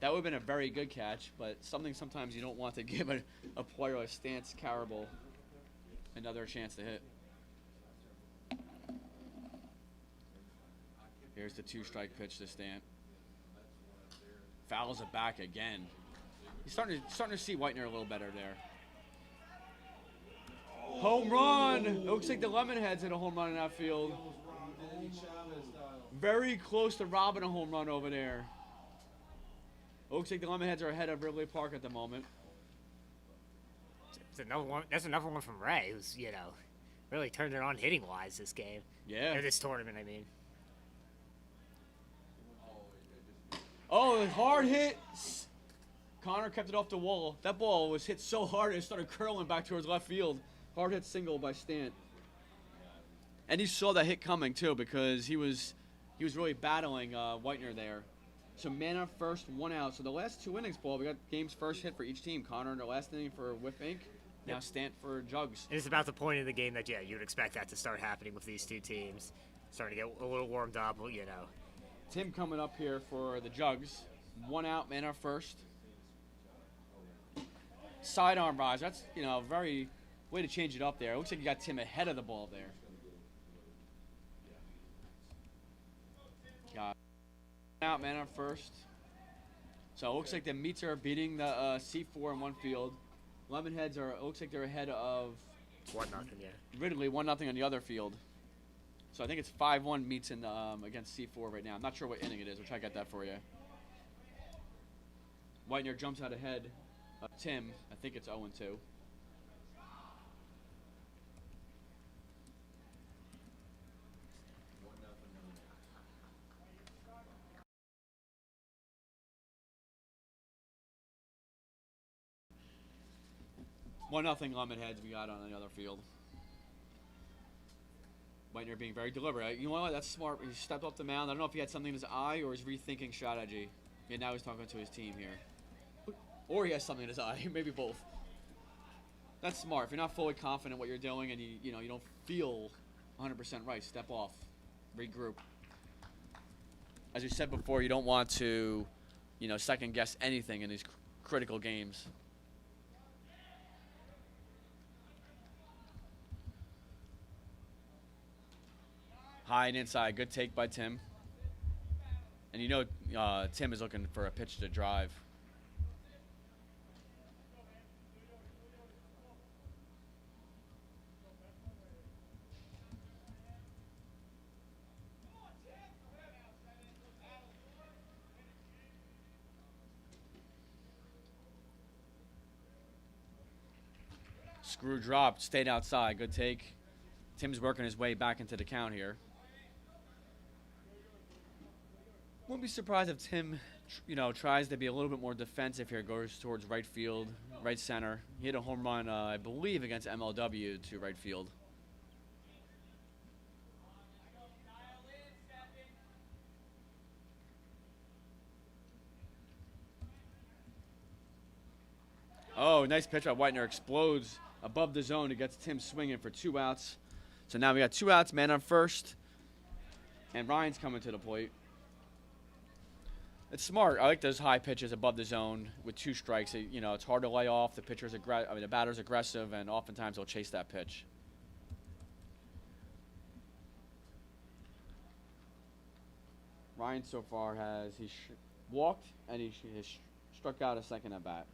Speaker 1: That would have been a very good catch, but sometimes you don't want to give a player like Stant's caliber another chance to hit. Here's the 2-strike pitch to Stant. Fouls it back again. He's starting to see Whitener a little better there. Home run! It looks like the Lemonheads hit a home run in that field. very close to robbing a home run over there. Looks like the Lemonheads are ahead of Wrigley Park at the moment.
Speaker 4: It's another one. That's another one from Ray, who's really turned it on hitting wise this game.
Speaker 1: Yeah.
Speaker 4: Or this tournament, I mean.
Speaker 1: Oh, hard hit. Connor kept it off the wall. That ball was hit so hard it started curling back towards left field. Hard hit single by Stant. And he saw that hit coming too because he was really battling Whitener there. So man up first, 1 out. So the last 2 innings, Paul, we got game's first hit for each team. Connor in the last inning for Wiff Inc. Now Stant for Jugs.
Speaker 4: It is about the point of the game that you would expect that to start happening with these two teams. Starting to get a little warmed up,
Speaker 1: Tim coming up here for the Jugs. 1 out, man up first. Sidearm rise. That's, very way to change it up there. It looks like you got Tim ahead of the ball there. Got out, man up first. So it looks like the Meats are beating the C4 in one field. Lemonheads looks like they're ahead of
Speaker 4: 1-0, yeah.
Speaker 1: Ridley, 1-0 on the other field. So I think it's 5-1 Meats in against C4 right now. I'm not sure what inning it is. We'll try to get that for you. Whitener jumps out ahead of Tim. I think it's 0-2. One nothing Lemonheads we got on the other field. Whitener being very deliberate. You know what? That's smart. He stepped up the mound. I don't know if he had something in his eye or he's rethinking strategy. Yeah, now he's talking to his team here. Or he has something in his eye. Maybe both. That's smart. If you're not fully confident in what you're doing and you don't feel 100% right, step off. Regroup. As you said before, you don't want to, second guess anything in these critical games. High and inside. Good take by Tim. And Tim is looking for a pitch to drive. Screw dropped. Stayed outside. Good take. Tim's working his way back into the count here. Won't be surprised if Tim, tries to be a little bit more defensive here, goes towards right field, right center. He hit a home run, I believe, against MLW to right field. Oh, nice pitch by Whitener. Explodes above the zone. It gets Tim swinging for 2 outs. So now we got 2 outs, man on first. And Ryan's coming to the plate. It's smart. I like those high pitches above the zone with 2 strikes. It's hard to lay off. The the batter's aggressive, and oftentimes they'll chase that pitch. Ryan so far has walked and he struck out a second at bat.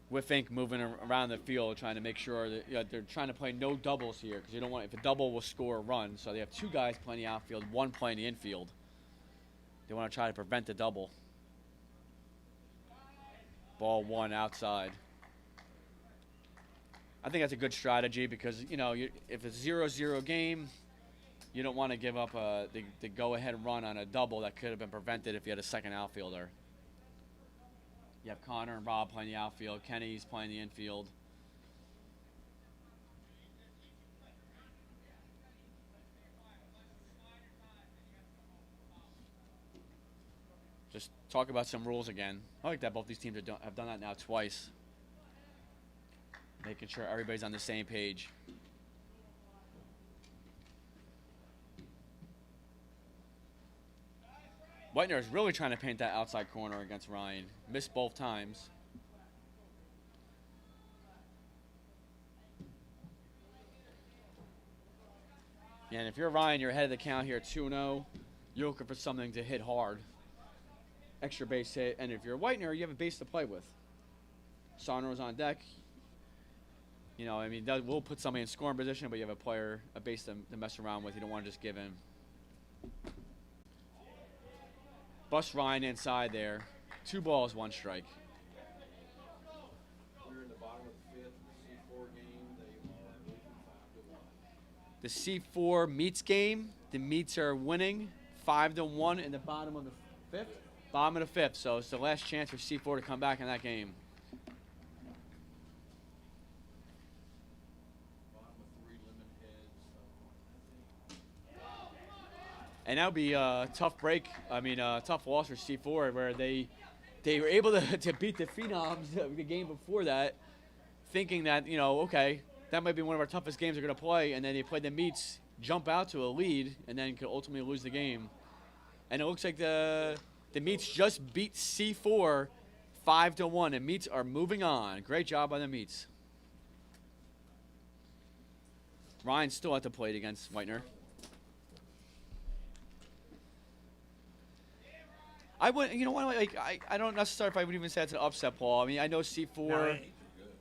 Speaker 1: Wiff Inc. moving around the field, trying to make sure that they're trying to play no doubles here because you don't want if a double will score a run. So they have 2 guys playing the outfield, 1 playing the infield. They want to try to prevent the double. Ball 1 outside. I think that's a good strategy because if it's a 0-0 game, you don't want to give up the go-ahead run on a double that could have been prevented if you had a second outfielder. You have Connor and Rob playing the outfield. Kenny's playing the infield. Just talk about some rules again. I like that both these teams have done that now twice. Making sure everybody's on the same page. Whitener is really trying to paint that outside corner against Ryan. Missed both times. And if you're Ryan, you're ahead of the count here 2-0. You're looking for something to hit hard. Extra base hit. And if you're Whitener, you have a base to play with. Sonner's on deck. You know, I mean, that will put somebody in scoring position, but you have a player, a base to mess around with. You don't want to just give in. Bust Ryan inside there. 2 balls, 1 strike.
Speaker 3: We're in the bottom of the 5th, C4 game. They are losing 5-1.
Speaker 1: The C4 Meats game. The Meats are winning 5-1 in the bottom of the 5th. Bottom of the 5th. So it's the last chance for C4 to come back in that game.
Speaker 3: Bottom of 3, Lemon Heads.
Speaker 1: And that would be a tough break. I mean, a tough loss for C4 where they were able to beat the Phenoms the game before that, thinking that, you know, okay, that might be one of our toughest games we're going to play. And then they played the Meats, jump out to a lead, and then could ultimately lose the game. And it looks like the Meats just beat C4 5-1, and Meats are moving on. Great job by the Meats. Ryan's still at the plate against Whitener. I would, you know what? Like, I don't necessarily if I would even say it's an upset, Paul. I mean, I know C4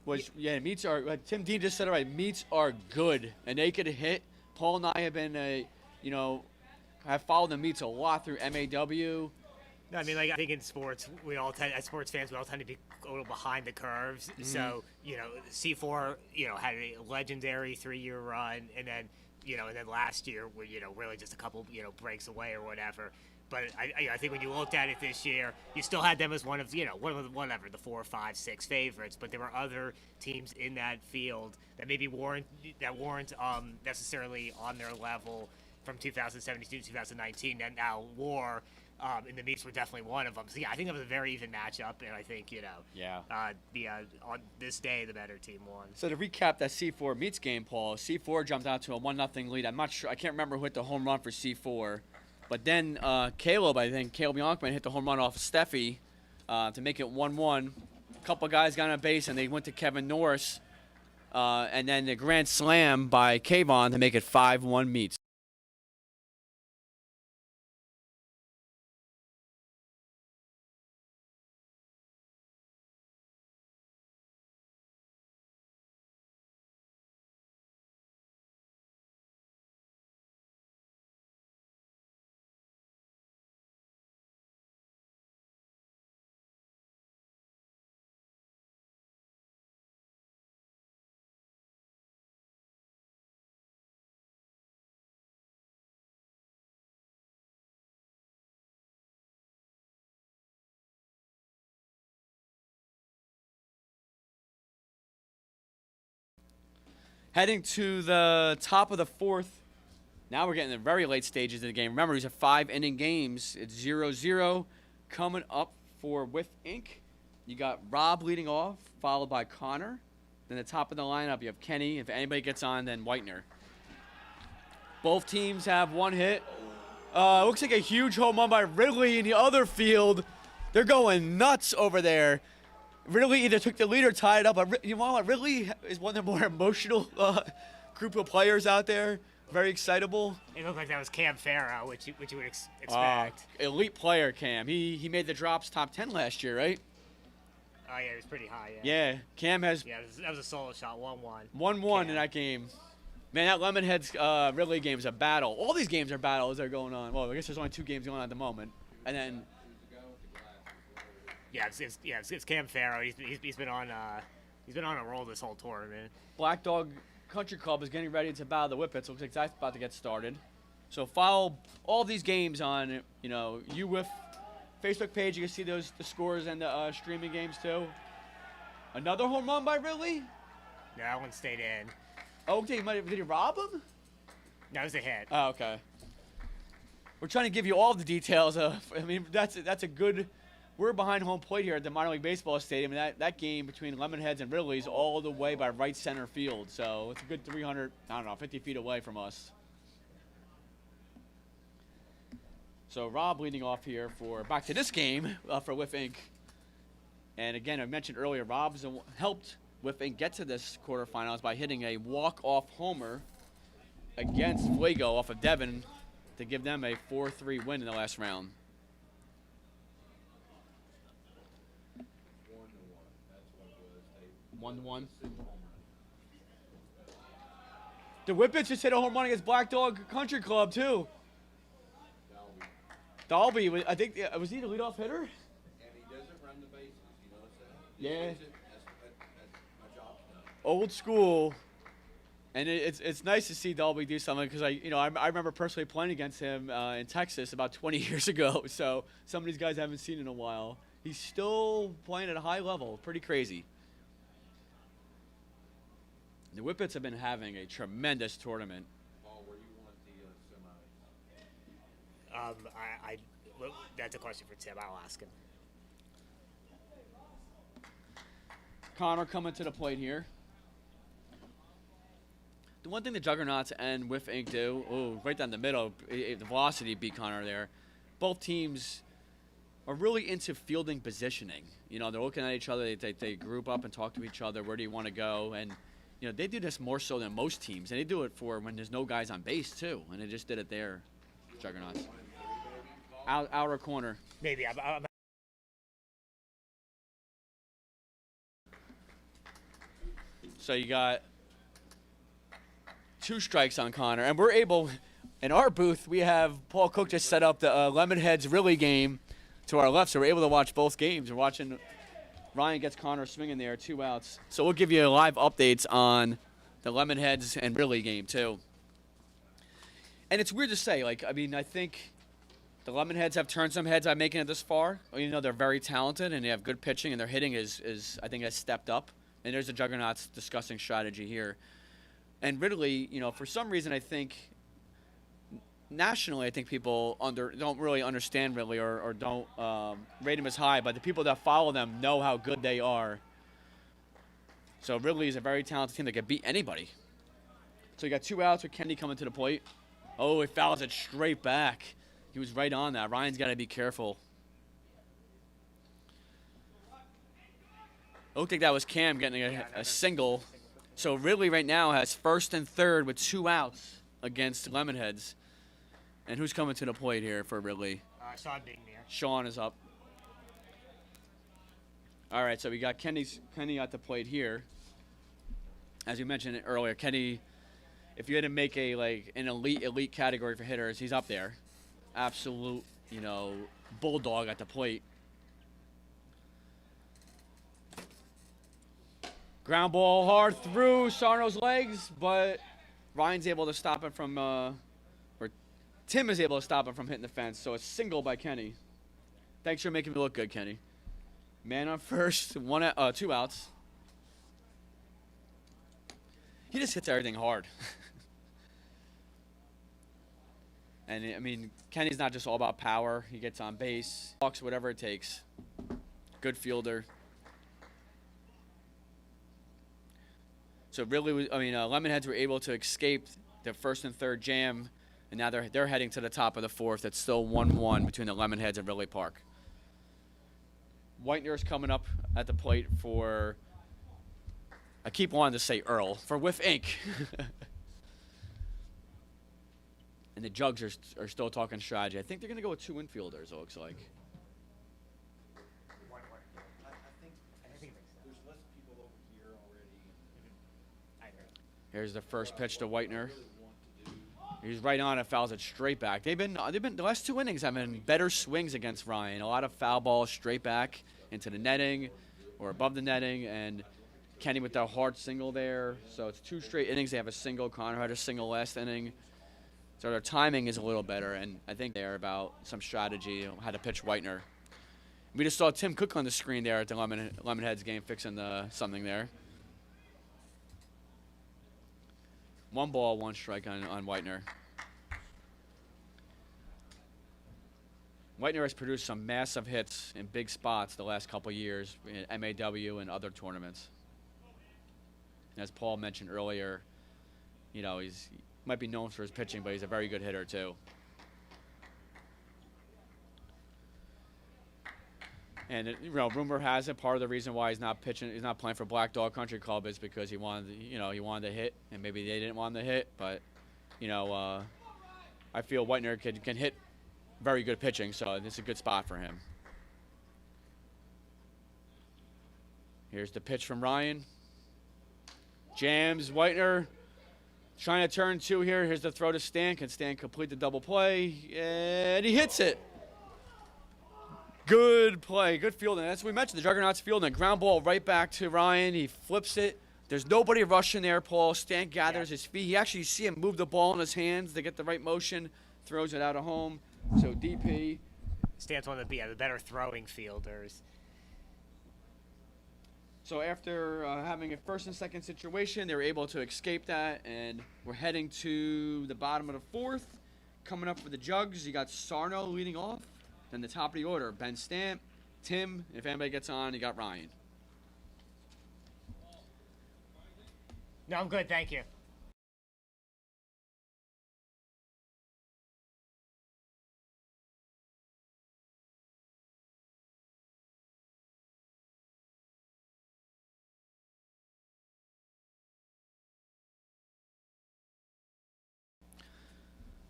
Speaker 1: was Meats are. Tim Dean just said it right. Meats are good, and they could hit. Paul and I have been, have followed the Meats a lot through MAW.
Speaker 4: No, I mean, like, I think in sports, as sports fans, we all tend to be a little behind the curves. Mm-hmm. So, C4, had a legendary 3-year run, and then, and then last year, we're, really just a couple, breaks away or whatever. But I think when you looked at it this year, you still had them as one of the 4, 5, 6 favorites. But there were other teams in that field that maybe weren't necessarily on their level from 2017 to 2019 that now wore. And the Meats were definitely one of them. So, yeah, I think that was a very even matchup. And I think, on this day, the better team won.
Speaker 1: So, to recap that C4 Meats game, Paul, C4 jumped out to a 1-0 lead. I'm not sure. I can't remember who hit the home run for C4. But then Caleb Yonkman hit the home run off of Steffi to make it 1-1. A couple guys got on base, and they went to Kevin Norris. And then the grand slam by Kayvon to make it 5-1 Meats. Heading to the top of the 4th. Now we're getting the very late stages of the game. Remember, these are 5-inning games. It's 0-0 coming up for Wiff Inc. You got Rob leading off, followed by Connor. Then the top of the lineup, you have Kenny. If anybody gets on, then Whitener. Both teams have 1 hit. Looks like a huge home run by Ridley in the other field. They're going nuts over there. Ridley either took the lead or tied up. But you know what? Ridley is one of the more emotional group of players out there. Very excitable.
Speaker 4: It looked like that was Cam Farrow, which you would expect.
Speaker 1: Elite player, Cam. He made the Drops top 10 last year, right?
Speaker 4: Oh, yeah, it was pretty high,
Speaker 1: Yeah, Cam has...
Speaker 4: Yeah, that was a solo shot, 1-1.
Speaker 1: 1-1 in that game. Man, that Lemonheads Ridley game is a battle. All these games are battles that are going on. Well, I guess there's only 2 games going on at the moment. And then...
Speaker 4: Yeah, it's Cam Farrow. He's been on a roll this whole tournament.
Speaker 1: Black Dog Country Club is getting ready to battle the Whippets. Looks like that's about to get started. So follow all these games on UWIF Facebook page. You can see the scores and the streaming games too. Another home run by Ridley?
Speaker 4: No, that one stayed in.
Speaker 1: Oh, okay. Did he rob him?
Speaker 4: No, it was a hit.
Speaker 1: Oh, okay. We're trying to give you all the details of. I mean, that's a good. We're behind home plate here at the minor league baseball stadium, and that game between Lemonheads and Ridley's all the way by right center field. So it's a good 50 feet away from us. So Rob leading off here for back to this game for Wiff Inc. And again, I mentioned earlier, Rob's helped Wiff Inc. get to this quarterfinals by hitting a walk-off homer against Fuego off of Devon to give them a 4-3 win in the last round.
Speaker 3: 1-1.
Speaker 1: 1-1. The Whippets just hit a home run against Black Dog Country Club, too. Dalby, I think, was he the leadoff hitter?
Speaker 3: And he doesn't run the bases, you notice that? He
Speaker 1: Yeah.
Speaker 3: leaves it as my job's done.
Speaker 1: Old school. And it's nice to see Dalby do something because I remember personally playing against him in Texas about 20 years ago. So some of these guys I haven't seen in a while. He's still playing at a high level. Pretty crazy. The Whippets have been having a tremendous tournament.
Speaker 3: Paul, where do you want the semis?
Speaker 4: Well, that's a question for Tim. I'll ask him.
Speaker 1: Connor coming to the plate here. The one thing the Juggernauts and Wiff Inc. do, right down the middle, the velocity beat Connor there. Both teams are really into fielding positioning. You know, they're looking at each other. They group up and talk to each other. Where do you want to go? And, you know, they do this more so than most teams. And they do it for when there's no guys on base, too. And they just did it there, Juggernauts. Outer corner.
Speaker 4: Maybe.
Speaker 1: So you got 2 strikes on Connor. And we're able, in our booth, we have Paul Cook just set up the Lemonheads Really game to our left. So we're able to watch both games. We're watching Ryan gets Connor swinging there, 2 outs. So we'll give you live updates on the Lemonheads and Really game, too. And it's weird to say. I think the Lemonheads have turned some heads by making it this far. You know, they're very talented, and they have good pitching, and their hitting is I think, has stepped up. And there's the Juggernauts discussing strategy here. And Ridley, you know, for some reason, I think nationally, I think people don't really understand Ridley or don't rate him as high, but the people that follow them know how good they are. So Ridley is a very talented team that can beat anybody. So you got 2 outs with Kenny coming to the plate. Oh, he fouls it straight back. He was right on that. Ryan's got to be careful. I don't think that was Cam getting a single. So Ridley right now has first and third with 2 outs against Lemonheads. And who's coming to the plate here for Ridley?
Speaker 4: Sean being there.
Speaker 1: Sean is up. All right, so we got Kenny at the plate here. As you mentioned earlier, Kenny, if you had to make an elite category for hitters, he's up there. Absolute, bulldog at the plate. Ground ball hard through Sarno's legs, but Ryan's able to stop it from, or Tim is able to stop it from hitting the fence. So a single by Kenny. Thanks for making me look good, Kenny. Man on first, 2 outs. He just hits everything hard. And, I mean, Kenny's not just all about power. He gets on base, walks, whatever it takes. Good fielder. So really, Lemonheads were able to escape the first and third jam, and now they're heading to the top of the 4th. It's still 1-1 between the Lemonheads and Ridley Park. Whitener's coming up at the plate for, I keep wanting to say Earl, for Wiff Inc. And the Jugs are still talking strategy. I think they're going to go with 2 infielders, it looks like.
Speaker 3: I think there's less people over here already.
Speaker 1: Here's the first pitch to Whitener. He's right on it, fouls it straight back. They've been the last 2 innings have been better swings against Ryan. A lot of foul balls straight back into the netting or above the netting, and Kenny with that hard single there. So it's 2 straight innings. They have a single. Connor had a single last inning. So their timing is a little better, and I think they're about some strategy, how to pitch Whitener. We just saw Tim Cook on the screen there at the Lemonheads game fixing something there. 1 ball, 1 strike on Whitener. Whitener has produced some massive hits in big spots the last couple years in MAW and other tournaments. And as Paul mentioned earlier, he might be known for his pitching, but he's a very good hitter too. And rumor has it part of the reason why he's not playing for Black Dog Country Club is because he wanted to hit, and maybe they didn't want him to hit. But I feel Whitener can hit very good pitching, so this is a good spot for him. Here's the pitch from Ryan. Jams Whitener. Trying to turn 2 here. Here's the throw to Stan. Can Stan complete the double play? And he hits it. Good play. Good fielding. That's what we mentioned. The Juggernauts fielding. Ground ball right back to Ryan. He flips it. There's nobody rushing there, Paul. Stan gathers his feet. You actually see him move the ball in his hands to get the right motion. Throws it out of home. So DP.
Speaker 4: Stan's one of the better throwing fielders.
Speaker 1: So after having a first and second situation, they were able to escape that, and we're heading to the bottom of the 4th. Coming up for the Jugs, you got Sarno leading off. Then the top of the order, Ben Stant, Tim, and if anybody gets on, you got Ryan.
Speaker 4: No, I'm good, thank you.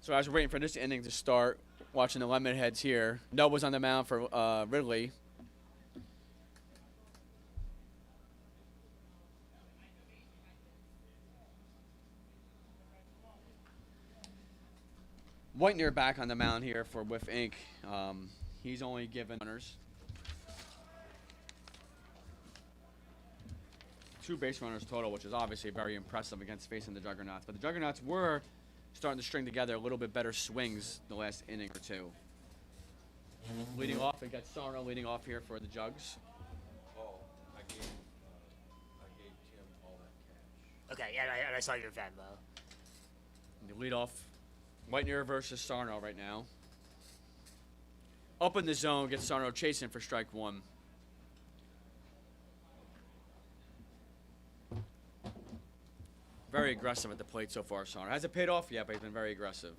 Speaker 1: So as we're waiting for this inning to start, watching the Lemonheads here, Noah's on the mound for Ridley. Whitener back on the mound here for Wiff Inc. He's only given runners. 2 base runners total, which is obviously very impressive against facing the Juggernauts. But the Juggernauts were starting to string together a little bit better swings the last inning or 2. Leading off, we got Sarno leading off here for the Jugs.
Speaker 3: Oh, I gave Tim all that cash.
Speaker 4: Okay, yeah, and I saw your Venmo.
Speaker 1: The lead off, Whitener versus Sarno right now. Up in the zone, gets Sarno chasing for strike 1. Very aggressive at the plate so far, Sarno. Has it paid off? Yeah, but he's been very aggressive.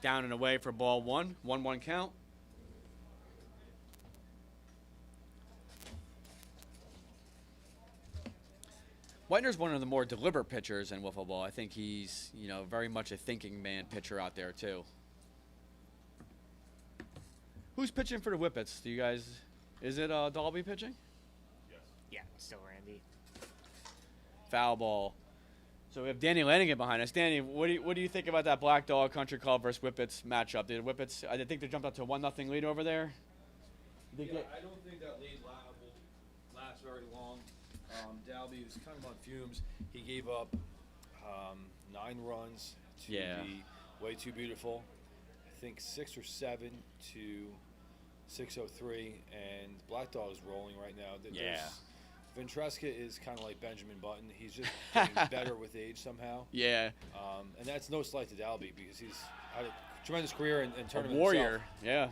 Speaker 1: Down and away for ball 1. 1-1 count. Whitener's one of the more deliberate pitchers in wiffle ball. I think he's, very much a thinking man pitcher out there too. Who's pitching for the Whippets? Do you guys? Is it Dalby pitching?
Speaker 3: Yes.
Speaker 4: Yeah, still Randy.
Speaker 1: Foul ball. So we have Danny Lanigan behind us. Danny, what do you think about that Black Dog Country Club versus Whippets matchup? Did Whippets? I think they jumped up to a 1-0 lead over there.
Speaker 3: Yeah, I don't think that lead will last very long. Dalby was kind of on fumes. He gave up 9 runs to the Way Too Beautiful. I think 6 or 7 to 603, and Black Dog is rolling right now. Ventresca is kind of like Benjamin Button. He's just getting better with age somehow.
Speaker 1: Yeah.
Speaker 3: And that's no slight to Dalby because he's had a tremendous career in tournament.
Speaker 1: A warrior.
Speaker 3: Himself.
Speaker 1: Yeah.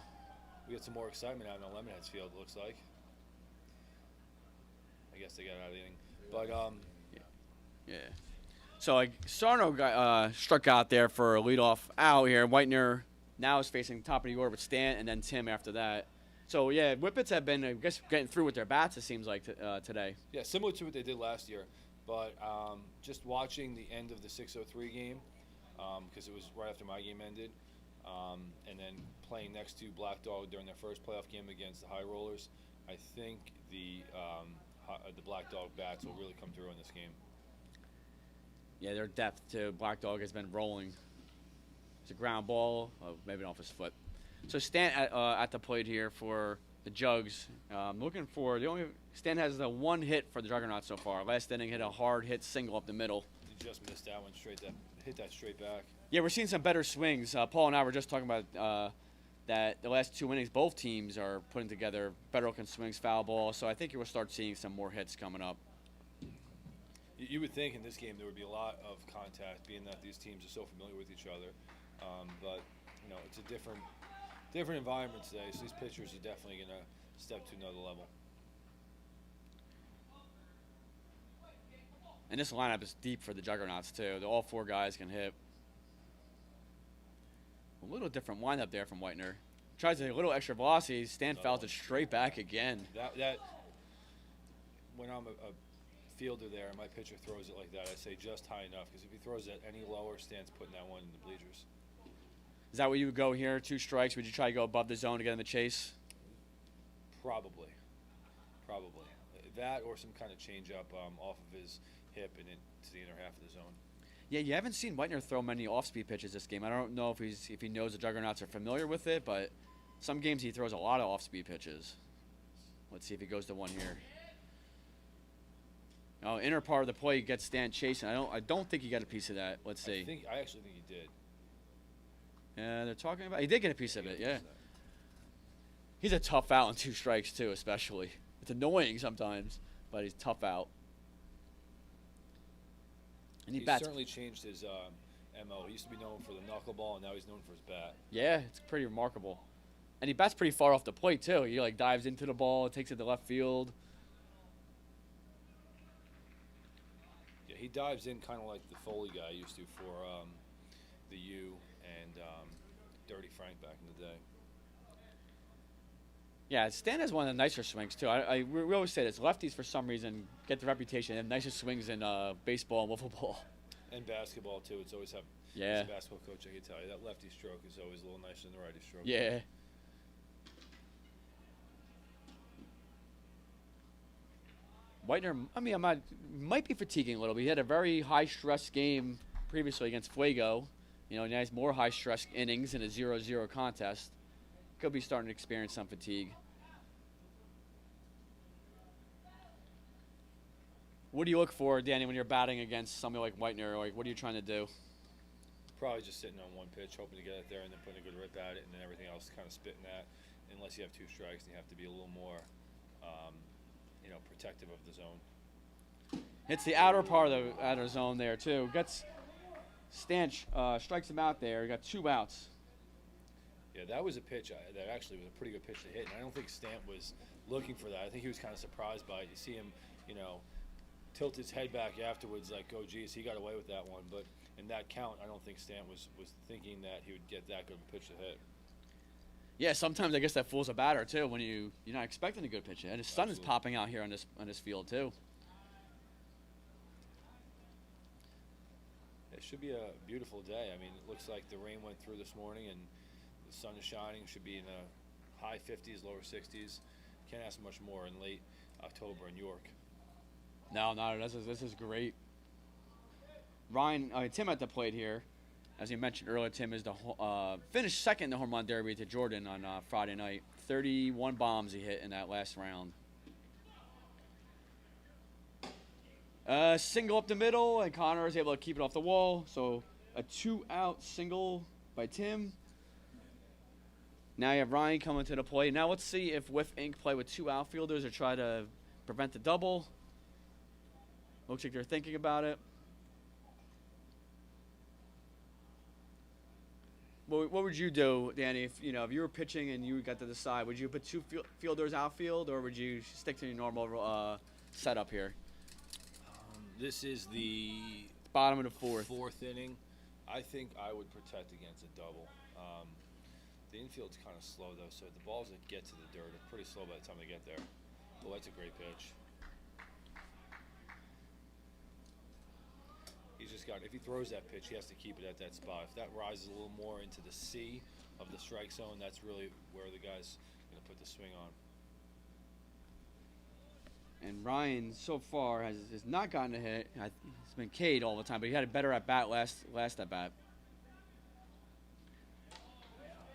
Speaker 3: We got some more excitement out in the Lemonheads field, it looks like. I guess they got out of the inning. But,
Speaker 1: yeah. So, Sarno struck out there for a leadoff out here. Whitener now is facing top of the order with Stant and then Tim after that. So, yeah, Whippets have been, I guess, getting through with their bats, it seems like, today.
Speaker 3: Yeah, similar to what they did last year. But just watching the end of the 603 game, because it was right after my game ended, and then playing next to Black Dog during their first playoff game against the High Rollers, I think the Black Dog bats will really come through in this game.
Speaker 1: Yeah, their depth too. Black Dog has been rolling. It's a ground ball, maybe off his foot. So Stant at the plate here for the Jugs. Looking for Stant has the 1 hit for the Juggernauts so far. Last inning hit a hard hit single up the middle.
Speaker 3: You just missed that one hit that straight back.
Speaker 1: Yeah, we're seeing some better swings. Paul and I were just talking about that the last 2 innings, both teams are putting together better looking swings, foul ball. So I think you will start seeing some more hits coming up.
Speaker 3: You would think in this game there would be a lot of contact, being that these teams are so familiar with each other. But it's a different environment today, so these pitchers are definitely going to step to another level.
Speaker 1: And this lineup is deep for the Juggernauts too. All 4 guys can hit. A little different lineup there from Whitener. Tries a little extra velocity. Stan fouls it straight back again.
Speaker 3: That when I'm a fielder there and my pitcher throws it like that, I say just high enough, because if he throws it any lower, Stant's putting that one in the bleachers.
Speaker 1: Is that where you would go here? 2 strikes? Would you try to go above the zone to get in the chase?
Speaker 3: Probably. That or some kind of change up off of his hip and into the inner half of the zone.
Speaker 1: Yeah, you haven't seen Whitener throw many off-speed pitches this game. I don't know if he knows the Juggernauts are familiar with it, but some games he throws a lot of off-speed pitches. Let's see if he goes to one here. Oh, inner part of the play gets Stant chasing. I don't think he got a piece of that. Let's see.
Speaker 3: I actually think he did.
Speaker 1: Yeah, they're talking about. He did get a piece of it. Yeah. He's a tough out on 2 strikes too, especially. It's annoying sometimes, but he's tough out. And
Speaker 3: He's certainly changed his MO. He used to be known for the knuckleball, and now he's known for his bat.
Speaker 1: Yeah, it's pretty remarkable. And he bats pretty far off the plate too. He like dives into the ball, takes it to left field.
Speaker 3: Yeah, he dives in kind of like the Foley guy used to for the U and Dirty Frank back in the day.
Speaker 1: Yeah, Stan has one of the nicer swings too. We always say this: lefties for some reason get the reputation of nicest swings in baseball and wiffle ball.
Speaker 3: And basketball too. It's always have.
Speaker 1: Yeah.
Speaker 3: As a basketball coach, I can tell you that lefty stroke is always a little nicer than the righty stroke.
Speaker 1: Yeah. Whitener, I mean, might be fatiguing a little bit. He had a very high-stress game previously against Fuego. You know, he has more high-stress innings in a 0-0 contest. Could be starting to experience some fatigue. What do you look for, Danny, when you're batting against somebody like Whitener? Like, what are you trying to do?
Speaker 3: Probably just sitting on one pitch, hoping to get it there, and then putting a good rip at it, and then everything else kind of spitting that. Unless you have 2 strikes, and you have to be a little more, protective of the zone.
Speaker 1: It's the outer part of the outer zone there too. Gets Stanch strikes him out there. He got 2 outs.
Speaker 3: Yeah, that was a pitch that actually was a pretty good pitch to hit, and I don't think Stant was looking for that. I think he was kind of surprised by it. You see him, tilt his head back afterwards, like, oh, geez, he got away with that one. But in that count, I don't think Stant was thinking that he would get that good of a pitch to hit.
Speaker 1: Yeah, sometimes I guess that fools a batter too when you're not expecting a good pitch. And his sun is popping out here on this field too.
Speaker 3: It should be a beautiful day. I mean, it looks like the rain went through this morning and the sun is shining. Should be in the high 50s, lower 60s. Can't ask much more in late October in York.
Speaker 1: No, this is great. Tim at the plate here. As you mentioned earlier, Tim is finished second in the home run derby to Jordan on Friday night. 31 bombs he hit in that last round. Single up the middle, and Connor is able to keep it off the wall. So a 2-out single by Tim. Now you have Ryan coming to the plate. Now let's see if Wiff Inc. play with 2 outfielders or try to prevent the double. Looks like they're thinking about it. What would you do, Danny, if you were pitching and you got to decide? Would you put 2 fielders outfield, or would you stick to your normal setup here?
Speaker 3: This is the
Speaker 1: bottom of the 4th.
Speaker 3: 4th inning. I think I would protect against a double. The infield's kind of slow, though, so the balls that get to the dirt are pretty slow by the time they get there. Well, that's a great pitch. He's just got, if he throws that pitch, he has to keep it at that spot. If that rises a little more into the C of the strike zone, that's really where the guy's going to put the swing on.
Speaker 1: And Ryan, so far, has not gotten a hit. He's been K'd all the time, but he had a better at-bat last at-bat.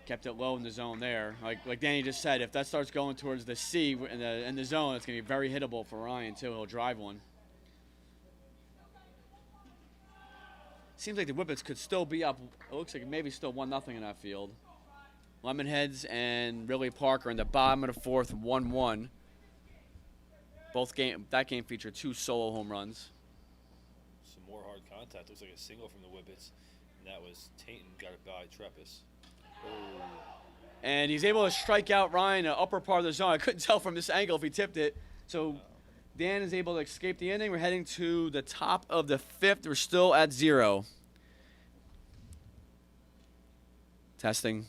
Speaker 1: Kept it low in the zone there. Like Danny just said, if that starts going towards the C in the zone, it's going to be very hittable for Ryan, too. He'll drive one. Seems like the Whippets could still be up. It looks like maybe still 1-0 in that field. Lemonheads and Ridley Park are in the bottom of the 4th, 1-1. That game featured 2 solo home runs.
Speaker 3: Some more hard contact. Looks like a single from the Whippets, and that was Tainton got it by Treppis. Oh.
Speaker 1: And he's able to strike out Ryan in the upper part of the zone. I couldn't tell from this angle if he tipped it. So Dan is able to escape the inning. We're heading to the top of the 5th. We're still at 0. Testing.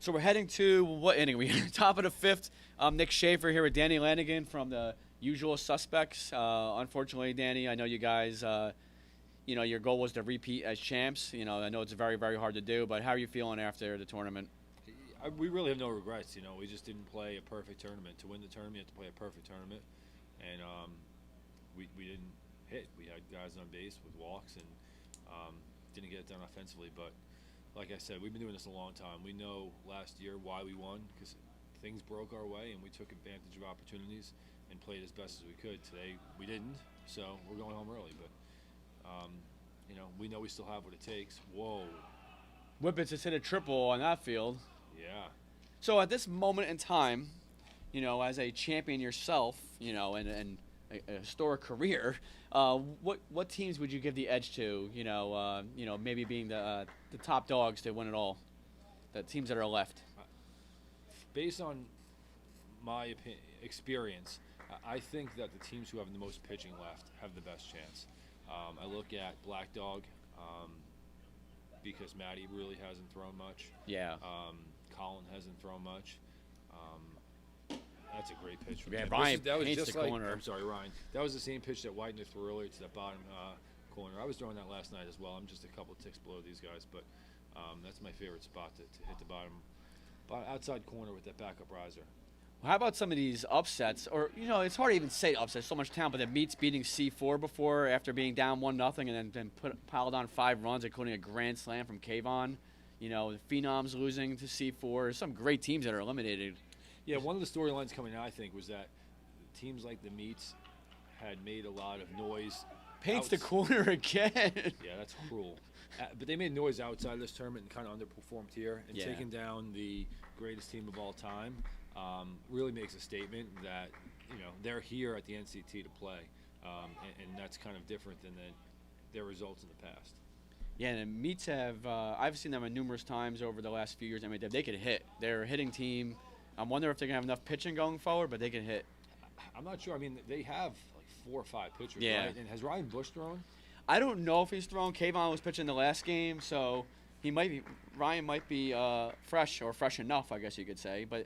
Speaker 1: So we're heading to what inning? We're top of the fifth. Nick Schaefer here with Danny Lanigan from the Usual Suspects. Unfortunately, Danny, I know you guys, your goal was to repeat as champs. I know it's very, very hard to do, but how are you feeling after the tournament?
Speaker 3: We really have no regrets. We just didn't play a perfect tournament. To win the tournament, you have to play a perfect tournament. And we didn't hit. We had guys on base with walks and didn't get it done offensively, but like I said, we've been doing this a long time. We know last year why we won, because things broke our way and we took advantage of opportunities and played as best as we could. Today we didn't, so we're going home early. But we know we still have what it takes. Whoa!
Speaker 1: Whippets has hit a triple on that field.
Speaker 3: Yeah.
Speaker 1: So at this moment in time, as a champion yourself, and a historic career, what teams would you give the edge to? Maybe being the top dogs to win it all, the teams that are left.
Speaker 3: Based on my experience, I think that the teams who have the most pitching left have the best chance. I look at Black Dog because Matty really hasn't thrown much.
Speaker 1: Yeah.
Speaker 3: Colin hasn't thrown much. That's a great pitch from
Speaker 1: him.
Speaker 3: Ryan
Speaker 1: that was just the corner.
Speaker 3: I'm sorry, Ryan. That was the same pitch that Widener threw earlier to that bottom corner. I was throwing that last night as well. I'm just a couple ticks below these guys, but that's my favorite spot to hit the bottom outside corner with that backup riser.
Speaker 1: Well, how about some of these upsets? Or, it's hard to even say upsets. So much talent, but the Meats beating C4 before after being down 1-0 and then piled on 5 runs, including a grand slam from Kayvon. The Phenoms losing to C4. There's some great teams that are eliminated.
Speaker 3: Yeah, one of the storylines coming out, I think, was that teams like the Meats had made a lot of noise.
Speaker 1: Paints the corner again.
Speaker 3: Yeah, that's cruel. But they made noise outside this tournament and kind of underperformed here. And taking down the greatest team of all time really makes a statement that, they're here at the NCT to play. And that's kind of different than their results in the past.
Speaker 1: Yeah, and the Meats have, I've seen them numerous times over the last few years. I mean, they could hit. They're a hitting team. I'm wondering if they're going to have enough pitching going forward, but they can hit.
Speaker 3: I'm not sure. I mean, they have like 4 or 5 pitchers,
Speaker 1: yeah.
Speaker 3: Right? And has Ryan Bush thrown?
Speaker 1: I don't know if he's thrown. Kayvon was pitching the last game, so Ryan might be fresh or fresh enough, I guess you could say. But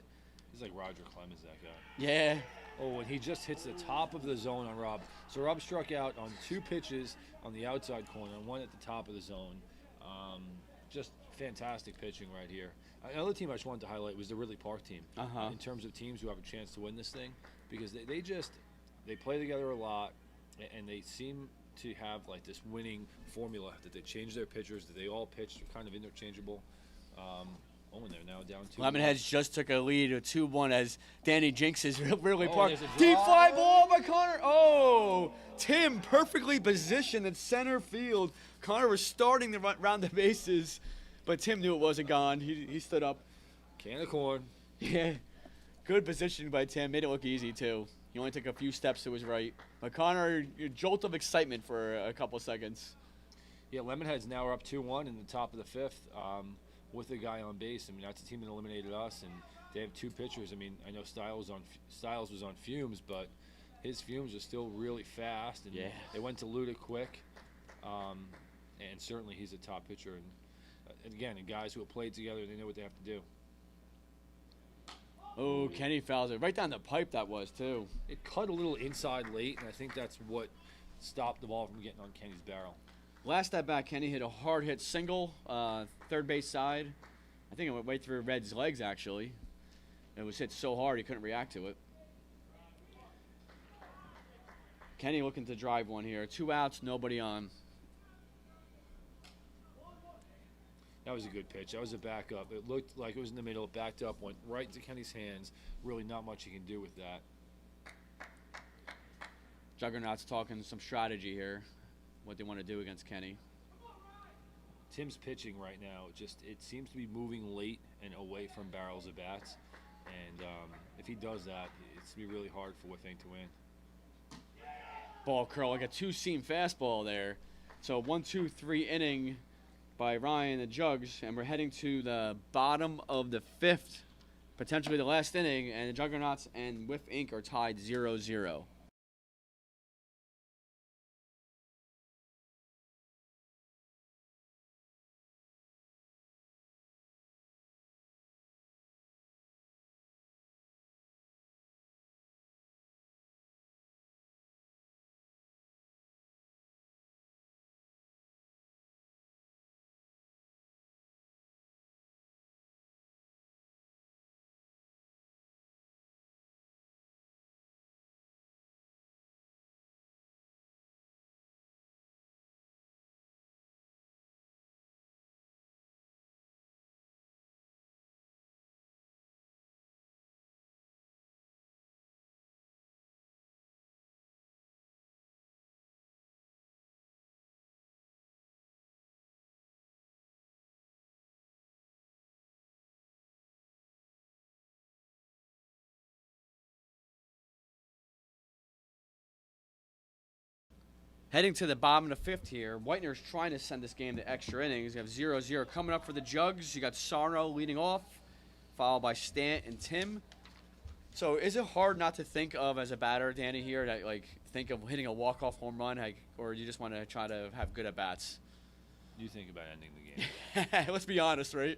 Speaker 3: he's like Roger Clemens, that guy.
Speaker 1: Yeah.
Speaker 3: Oh, and he just hits the top of the zone on Rob. So Rob struck out on 2 pitches on the outside corner and 1 at the top of the zone. Just fantastic pitching right here. Another team I just wanted to highlight was the Ridley Park team. In terms of teams who have a chance to win this thing, because they play together a lot, and they seem to have like this winning formula that they change their pitchers, that they all pitch kind of interchangeable. And they're now down 2.
Speaker 1: Lemonheads just took a lead of 2-1 as Danny jinxes Ridley Park.
Speaker 3: There's a
Speaker 1: Deep fly
Speaker 3: drive.
Speaker 1: ball by Connor. Oh, Tim perfectly positioned in center field. Connor was starting to run around the bases, but Tim knew it wasn't gone. He stood up.
Speaker 3: Can of corn.
Speaker 1: Yeah, good positioning by Tim. Made it look easy too. He only took a few steps to his right. But Connor, a jolt of excitement for a couple seconds.
Speaker 3: Yeah, Lemonheads now are up 2-1 in the top of the 5th with a guy on base. I mean, that's a team that eliminated us, and they have 2 pitchers. I mean, I know Styles was on fumes, but his fumes are still really fast. And they went to Luda quick, and certainly he's a top pitcher. And again, the guys who have played together, they know what they have to do.
Speaker 1: Oh, Kenny fouls it right down the pipe. That was too.
Speaker 3: It cut a little inside late, and I think that's what stopped the ball from getting on Kenny's barrel.
Speaker 1: Last at bat, Kenny hit a hard hit single, third base side. I think it went right through Red's legs, actually. It was hit so hard he couldn't react to it. Kenny looking to drive one here. 2 outs, nobody on.
Speaker 3: That was a good pitch. That was a backup. It looked like it was in the middle. It backed up, went right to Kenny's hands. Really not much he can do with that.
Speaker 1: Juggernauts talking some strategy here, what they want to do against Kenny.
Speaker 3: Tim's pitching right now, it seems to be moving late and away from barrels of bats. And if he does that, it's going to be really hard for Wiff to win.
Speaker 1: Ball curl, like a 2-seam fastball there. So 1-2-3 inning by Ryan the Jugs, and we're heading to the bottom of the 5th, potentially the last inning, and the Juggernauts and Wiff Inc. are tied 0-0. Heading to the bottom of the 5th here, Whitener's trying to send this game to extra innings. You have 0-0 coming up for the Jugs. You got Sarno leading off, followed by Stant and Tim. So is it hard not to think of, as a batter, Danny, here, that like think of hitting a walk-off home run, or you just want to try to have good at-bats?
Speaker 3: You think about ending the game.
Speaker 1: Let's be honest, right?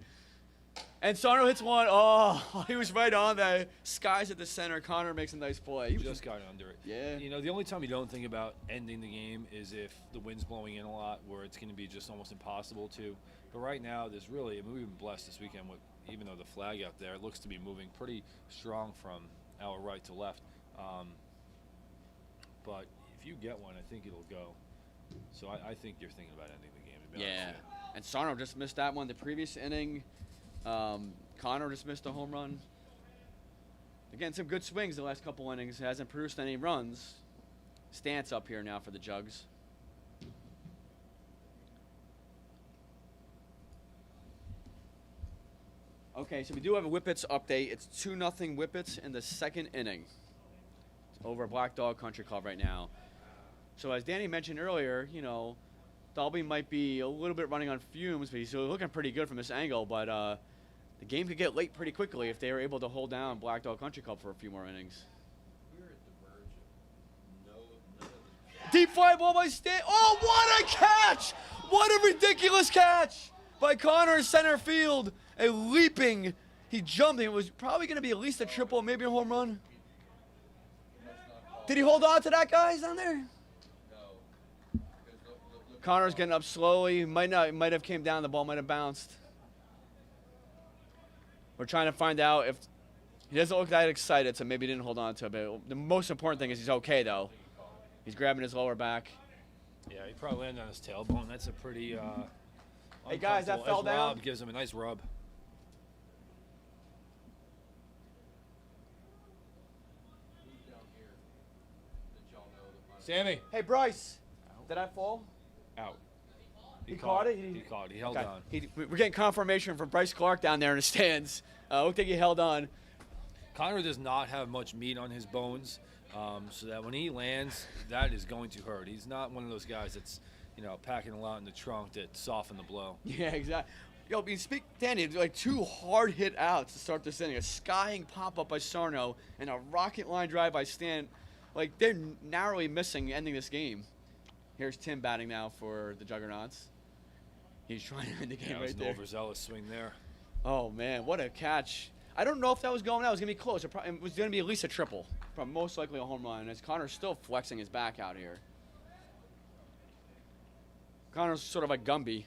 Speaker 1: And Sarno hits one. Oh, he was right on that. Skies at the center. Connor makes a nice play.
Speaker 3: He just got under it.
Speaker 1: Yeah.
Speaker 3: You know, the only time you don't think about ending the game is if the wind's blowing in a lot, where it's going to be just almost impossible to. But right now, there's really, I mean, we've been blessed this weekend with, even though the flag out there, it looks to be moving pretty strong from our right to left. But if you get one, I think it'll go. So I think you're thinking about ending the game, to be honest with you.
Speaker 1: And Sarno just missed that one the previous inning. Connor just missed a home run. Again, some good swings the last couple innings. Hasn't produced any runs. Stance up here now for the Jugs. Okay, so we do have a Whippets update. It's 2-0 Whippets in the 2nd inning. It's over at Black Dog Country Club right now. So as Danny mentioned earlier, you know, Dalby might be a little bit running on fumes, but he's looking pretty good from this angle. But the game could get late pretty quickly if they are able to hold down Black Dog Country Club for a few more innings.
Speaker 5: We're at the verge of none of
Speaker 1: Deep fly ball by Stan. Oh, what a catch! What a ridiculous catch by Connor in center field. A leaping, he jumped. It was probably going to be at least a triple, maybe a home run. Did he hold on to that, guys, down there?
Speaker 5: No.
Speaker 1: Connor's getting up slowly. Might have came down. The ball might have bounced. We're trying to find out if he doesn't look that excited, so maybe he didn't hold on to it. But the most important thing is he's okay, though. He's grabbing his lower back.
Speaker 3: Yeah, he probably landed on his tailbone. That's a pretty
Speaker 1: Hey, guys, that fell down.
Speaker 3: Rob gives him a nice rub.
Speaker 5: Who's down here that y'all know that might
Speaker 3: Sammy.
Speaker 1: Hey, Bryce. Did I fall?
Speaker 3: Out.
Speaker 1: He caught it?
Speaker 3: He caught it. He held
Speaker 1: Okay.
Speaker 3: on.
Speaker 1: We're getting confirmation from Bryce Clark down there in the stands. Looked like he held on.
Speaker 3: Connor does not have much meat on his bones, so that when he lands, that is going to hurt. He's not one of those guys that's, you know, packing a lot in the trunk that soften the blow.
Speaker 1: Yeah, exactly. Yo, Danny, like 2 hard hit outs to start this inning. A skying pop up by Sarno and a rocket line drive by Stan. Like, they're narrowly missing ending this game. Here's Tim batting now for the Juggernauts. He's trying to end the game right there.
Speaker 3: An overzealous swing there.
Speaker 1: Oh, man, what a catch. I don't know if that was going out. It was going to be close. It was going to be at least a triple. Probably most likely a home run, as Connor's still flexing his back out here. Connor's sort of like Gumby.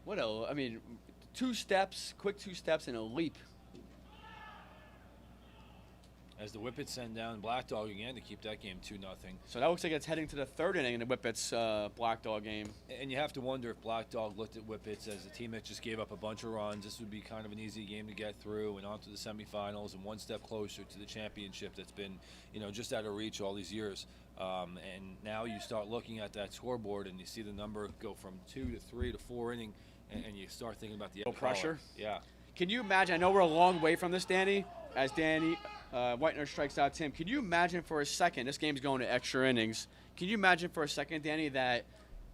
Speaker 1: I mean, 2 steps, quick 2 steps, and a leap.
Speaker 3: As the Whippets send down Black Dog again to keep that game 2-0.
Speaker 1: So that looks like it's heading to the 3rd inning in the Whippets Black Dog game.
Speaker 3: And you have to wonder if Black Dog looked at Whippets as a team that just gave up a bunch of runs. This would be kind of an easy game to get through and on to the semifinals and one step closer to the championship that's been, you know, just out of reach all these years. And now you start looking at that scoreboard and you see the number go from 2 to 3 to 4 inning, and you start thinking about the
Speaker 1: pressure.
Speaker 3: Yeah.
Speaker 1: Can you imagine? I know we're a long way from this, Danny. As Danny Whitener strikes out Tim, can you imagine for a second? This game's going to extra innings. Can you imagine for a second, Danny, that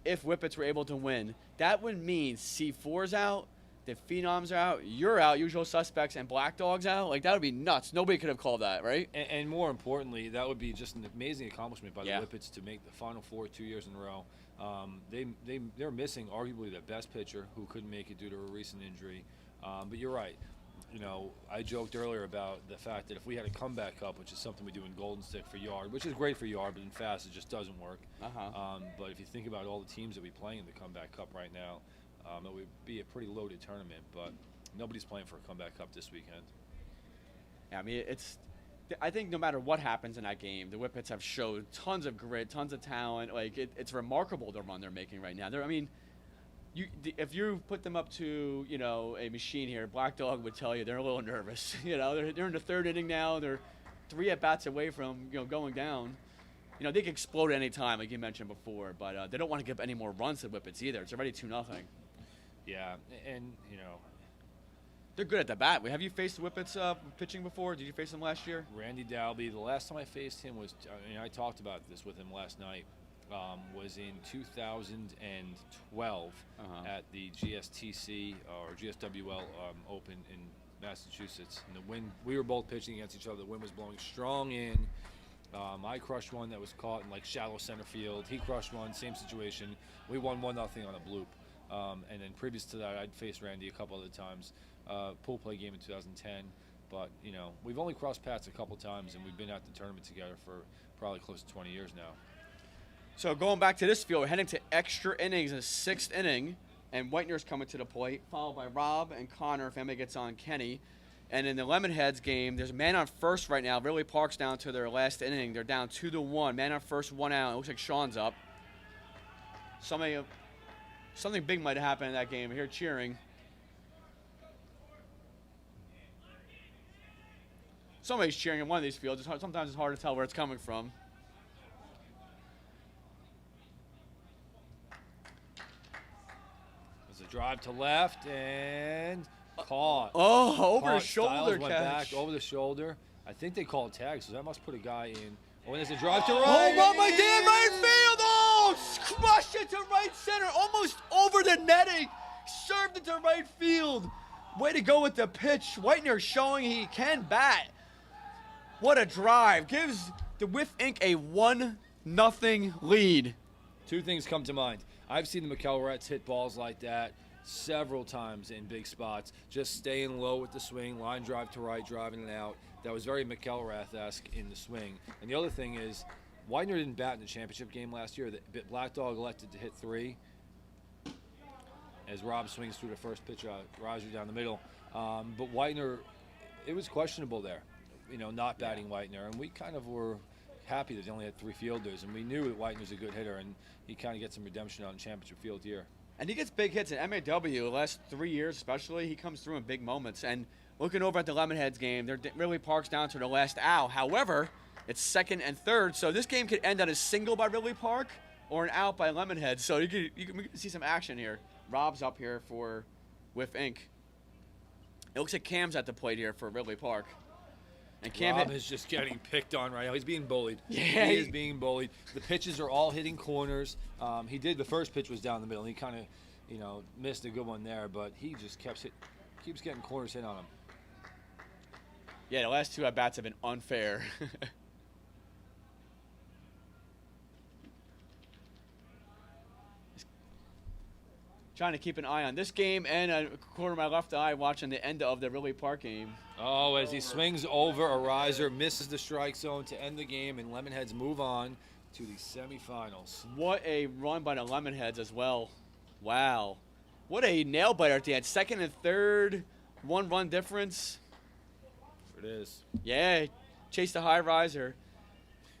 Speaker 1: if Whippets were able to win, that would mean C4's out, the Phenoms are out, you're out, usual suspects, and Black Dog's out? Like, that would be nuts. Nobody could have called that, right?
Speaker 3: And more importantly, that would be just an amazing accomplishment by the Whippets to make the Final Four 2 years in a row. They're missing arguably their best pitcher, who couldn't make it due to a recent injury. But you're right. You know, I joked earlier about the fact that if we had a comeback cup, which is something we do in Golden Stick for yard, which is great for yard, but in fast it just doesn't work. But if you think about all the teams that we play in the comeback cup right now, it would be a pretty loaded tournament. But nobody's playing for a comeback cup this weekend.
Speaker 1: Yeah, I mean, I think no matter what happens in that game, the Whippets have showed tons of grit, tons of talent. Like, it's remarkable the run they're making right now. If you put them up to, you know, a machine here, Black Dog would tell you they're a little nervous. You know, they're in the 3rd inning now. They're 3 at-bats away from, you know, going down. You know, they could explode at any time, like you mentioned before, but they don't want to give any more runs to the Whippets either. It's already 2-0.
Speaker 3: Yeah, and, you know,
Speaker 1: They're good at the bat. Have you faced Whippets pitching before? Did you face him last year?
Speaker 3: Randy Dalby. The last time I faced him was, I talked about this with him last night, was in 2012 at the GSTC or GSWL Open in Massachusetts. And the wind, we were both pitching against each other. The wind was blowing strong in. I crushed one that was caught in like shallow center field. He crushed one, same situation. We won 1-0 on a bloop. And then previous to that, I'd faced Randy a couple other times. Pool play game in 2010. But, we've only crossed paths a couple times, and we've been at the tournament together for probably close to 20 years now.
Speaker 1: So going back to this field, we're heading to extra innings, a 6th inning, and Whitener's coming to the plate, followed by Rob and Connor if anybody gets on Kenny. And in the Lemonheads game, there's a man on first right now. Ridley Park's down to their last inning. They're down 2-1. Man on first, 1 out. It looks like Sean's up. Something big might have happened in that game. I hear cheering. Somebody's cheering in one of these fields. Sometimes it's hard to tell where it's coming from.
Speaker 3: There's a drive to left and caught.
Speaker 1: Oh, over
Speaker 3: Caught.
Speaker 1: his shoulder
Speaker 3: Styles went
Speaker 1: catch.
Speaker 3: back over the shoulder. I think they called tag, so that must put a guy in. Oh, and there's a drive to
Speaker 1: Oh,
Speaker 3: right.
Speaker 1: run my damn right field! Oh, crushed it to right center, almost over the netting. Served it to right field. Way to go with the pitch. Whitener showing he can bat. What a drive. Gives the Wiff Inc. a 1-0 lead.
Speaker 3: Two things come to mind. I've seen the Mcelraths hit balls like that several times in big spots, just staying low with the swing, line drive to right, driving it out. That was very Mcelrath-esque in the swing. And the other thing is, Whitener didn't bat in the championship game last year. Black Dog elected to hit 3 as Rob swings through the first pitch, riser down the middle. But Whitener, it was questionable there, not batting Whitener. And we kind of were happy that they only had 3 fielders. And we knew that Whitener's a good hitter, and he kind of gets some redemption on championship field here.
Speaker 1: And he gets big hits in MAW the last 3 years especially. He comes through in big moments. And looking over at the Lemonheads game, they're really Park's down to the last out. However, it's 2nd and 3rd, so this game could end on a single by Ridley Park or an out by Lemonheads. So we can see some action here. Rob's up here for Wiff Inc. It looks like Cam's at the plate here for Ridley Park. And Cam
Speaker 3: Rob is just getting picked on right now. He's being bullied.
Speaker 1: Yeah,
Speaker 3: he is being bullied. The pitches are all hitting corners. The first pitch was down the middle. He kind of, missed a good one there, but he just keeps getting corners hit on him.
Speaker 1: Yeah, the last 2 at-bats have been unfair. Trying to keep an eye on this game and a corner of my left eye watching the end of the Ridley Park game.
Speaker 3: Oh, as he swings over a riser, misses the strike zone to end the game, and Lemonheads move on to the semifinals.
Speaker 1: What a run by the Lemonheads as well. Wow. What a nail biter at the end. 2nd and 3rd, 1-run difference.
Speaker 3: It is.
Speaker 1: Yeah, chase the high riser.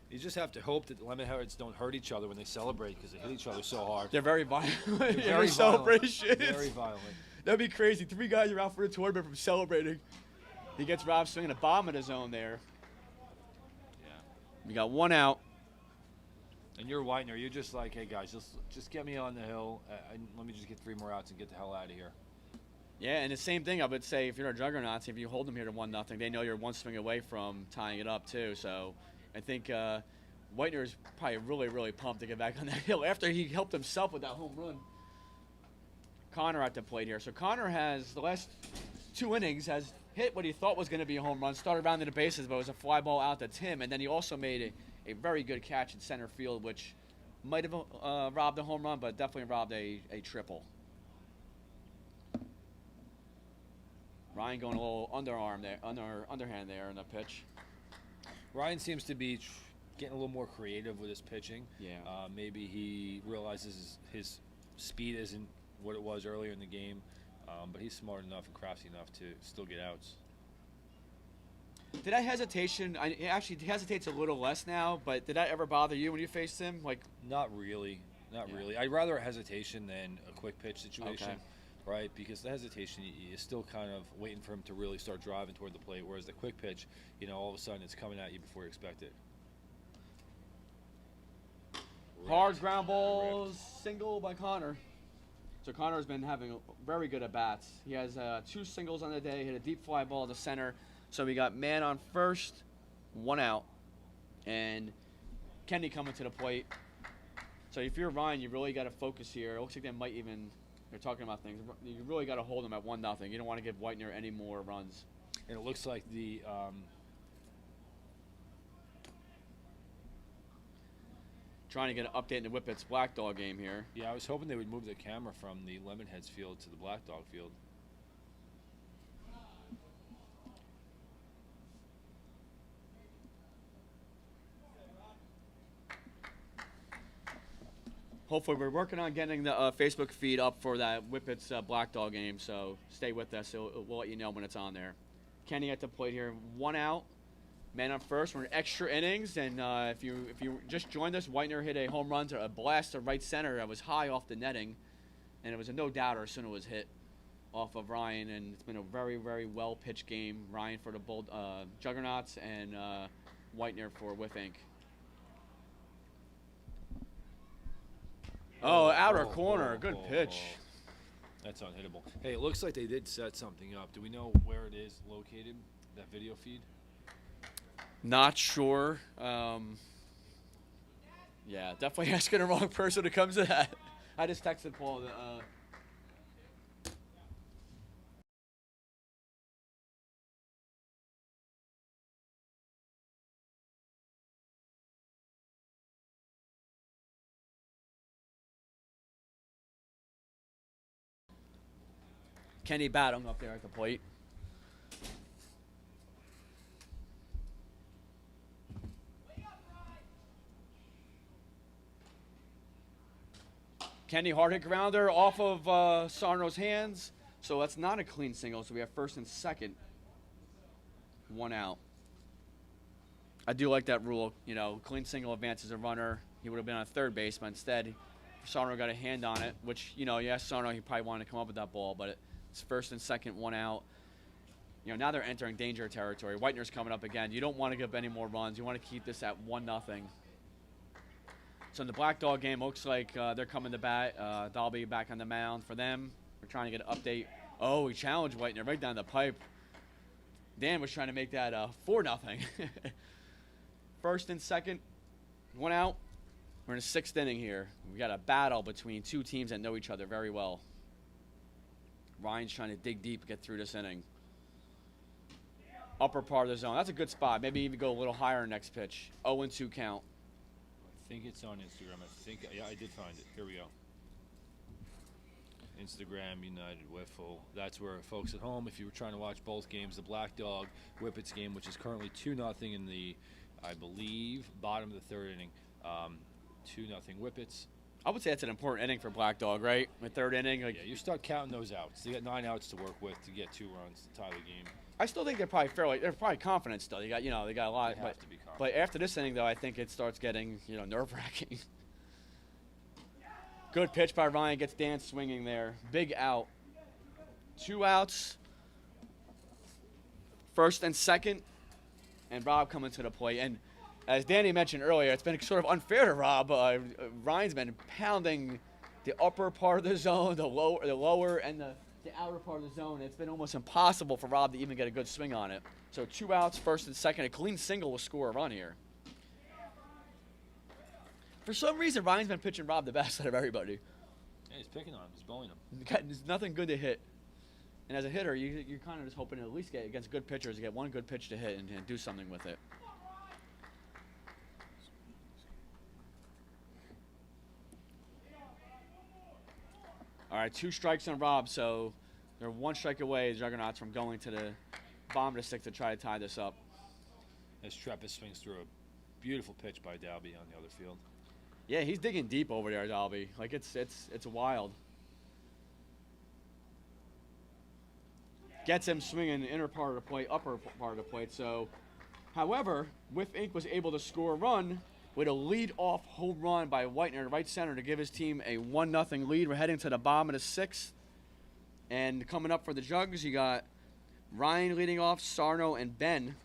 Speaker 3: You just have to hope that the Lemonheads don't hurt each other when they celebrate because they hit each other so hard.
Speaker 1: They're very violent.
Speaker 3: Very
Speaker 1: Every celebration.
Speaker 3: Very violent.
Speaker 1: That'd be crazy. 3 guys are out for the tournament from celebrating. He gets Rob swinging the bottom of the zone there.
Speaker 3: Yeah.
Speaker 1: We got 1 out.
Speaker 3: And you're Whitener. You're just like, hey, guys, just get me on the hill. Let me just get 3 more outs and get the hell out of here.
Speaker 1: Yeah, and the same thing I would say if you're a Juggernauts, if you hold them here to 1-0, they know you're 1 swing away from tying it up too. So I think Whitener is probably really, really pumped to get back on that hill after he helped himself with that home run. Connor at the plate here. So Connor has, the last 2 innings, has hit what he thought was going to be a home run, started rounding the bases, but it was a fly ball out to Tim, and then he also made a very good catch in center field, which might have robbed a home run, but definitely robbed a triple. Ryan going a little underhand there in the pitch.
Speaker 3: Ryan seems to be getting a little more creative with his pitching.
Speaker 1: Yeah.
Speaker 3: Maybe he realizes his speed isn't what it was earlier in the game, but he's smart enough and crafty enough to still get outs.
Speaker 1: Did that hesitation, he actually hesitates a little less now, but did that ever bother you when you faced him?
Speaker 3: Not really. Not really. I'd rather a hesitation than a quick pitch situation.
Speaker 1: Okay.
Speaker 3: Right, because the hesitation, you're still kind of waiting for him to really start driving toward the plate, whereas the quick pitch, all of a sudden it's coming at you before you expect it.
Speaker 1: Hard ground balls, single by Connor. So Connor's been having very good at-bats. He has 2 singles on the day, hit a deep fly ball to center. So we got man on first, 1 out. And Kenny coming to the plate. So if you're Ryan, you really got to focus here. It looks like they're talking about things. You really got to hold them at 1-0. You don't want to give Whitener any more runs.
Speaker 3: And it looks like the
Speaker 1: trying to get an update in the Whippets Black Dog game here.
Speaker 3: Yeah, I was hoping they would move the camera from the Lemonheads field to the Black Dog field.
Speaker 1: Hopefully, we're working on getting the Facebook feed up for that Whippets Black Dog game, so stay with us. We'll let you know when it's on there. Kenny at the plate here, 1 out. Man on first. We're in extra innings, and if you just joined us, Whitener hit a home run to a blast to right center that was high off the netting, and it was a no-doubter as soon as it was hit off of Ryan, and it's been a very, very well-pitched game. Ryan for the Juggernauts and Whitener for Wiff Inc. Outer corner. Good pitch.
Speaker 3: That's unhittable. Hey, it looks like they did set something up. Do we know where it is located, that video feed?
Speaker 1: Not sure. Yeah, definitely asking the wrong person to come to that. I just texted Paul. Kenny Battle up there at the plate. Kenny hard hit grounder off of Sarno's hands, so that's not a clean single. So we have first and second, 1 out. I do like that rule. You know, clean single advances a runner. He would have been on third base, but instead, Sarno got a hand on it. Which, you know, yes, Sarno, he probably wanted to come up with that ball, but it's first and second, 1 out. You know, now they're entering danger territory. Whitener's coming up again. You don't want to give any more runs. You want to keep this at 1-0. So in the Black Dog game, looks like they're coming to bat. Dalby back on the mound for them. We're trying to get an update. Oh, he challenged Whitener right down the pipe. Dan was trying to make that 4-0. First and second, 1 out. We're in the 6th inning here. We got a battle between 2 teams that know each other very well. Ryan's trying to dig deep, get through this inning. Upper part of the zone. That's a good spot. Maybe even go a little higher next pitch. 0-2 count.
Speaker 3: I think it's on Instagram. Yeah, I did find it. Here we go. Instagram, United Wiffle. That's where folks at home, if you were trying to watch both games, the Black Dog Whippets game, which is currently 2-0 in the, I believe, bottom of the 3rd inning. 2-0 Whippets.
Speaker 1: I would say that's an important inning for Black Dog, right? The 3rd inning.
Speaker 3: Yeah, you start counting those outs. They got 9 outs to work with to get 2 runs to tie the game.
Speaker 1: I still think they're probably confident still. They got a lot.
Speaker 3: They have to be confident.
Speaker 1: But after this inning, though, I think it starts getting, nerve-wracking. Good pitch by Ryan. Gets Dan swinging there. Big out. 2 outs. First and second. And Rob coming to the plate. And as Danny mentioned earlier, it's been sort of unfair to Rob. Ryan's been pounding the upper part of the zone, the lower, and the outer part of the zone. It's been almost impossible for Rob to even get a good swing on it. So 2 outs, first and second. A clean single will score a run here. For some reason, Ryan's been pitching Rob the best out of everybody.
Speaker 3: Yeah, he's picking on him. He's bowling him.
Speaker 1: There's nothing good to hit. And as a hitter, you're kind of just hoping to at least get against good pitchers, get one good pitch to hit and do something with it. All right, 2 strikes on Rob, so they're 1 strike away, Juggernauts, from going to the bottom of the 6th to try to tie this up.
Speaker 3: As Trappist swings through a beautiful pitch by Dalby on the other field.
Speaker 1: Yeah, he's digging deep over there, Dalby. Like, it's wild. Gets him swinging the inner part of the plate, upper part of the plate. So, however, Wiff Inc. was able to score a run with a lead-off home run by Whitener, right center, to give his team a 1-0 lead. We're heading to the bottom of the 6th. And coming up for the Jugs, you got Ryan leading off, Sarno and Ben.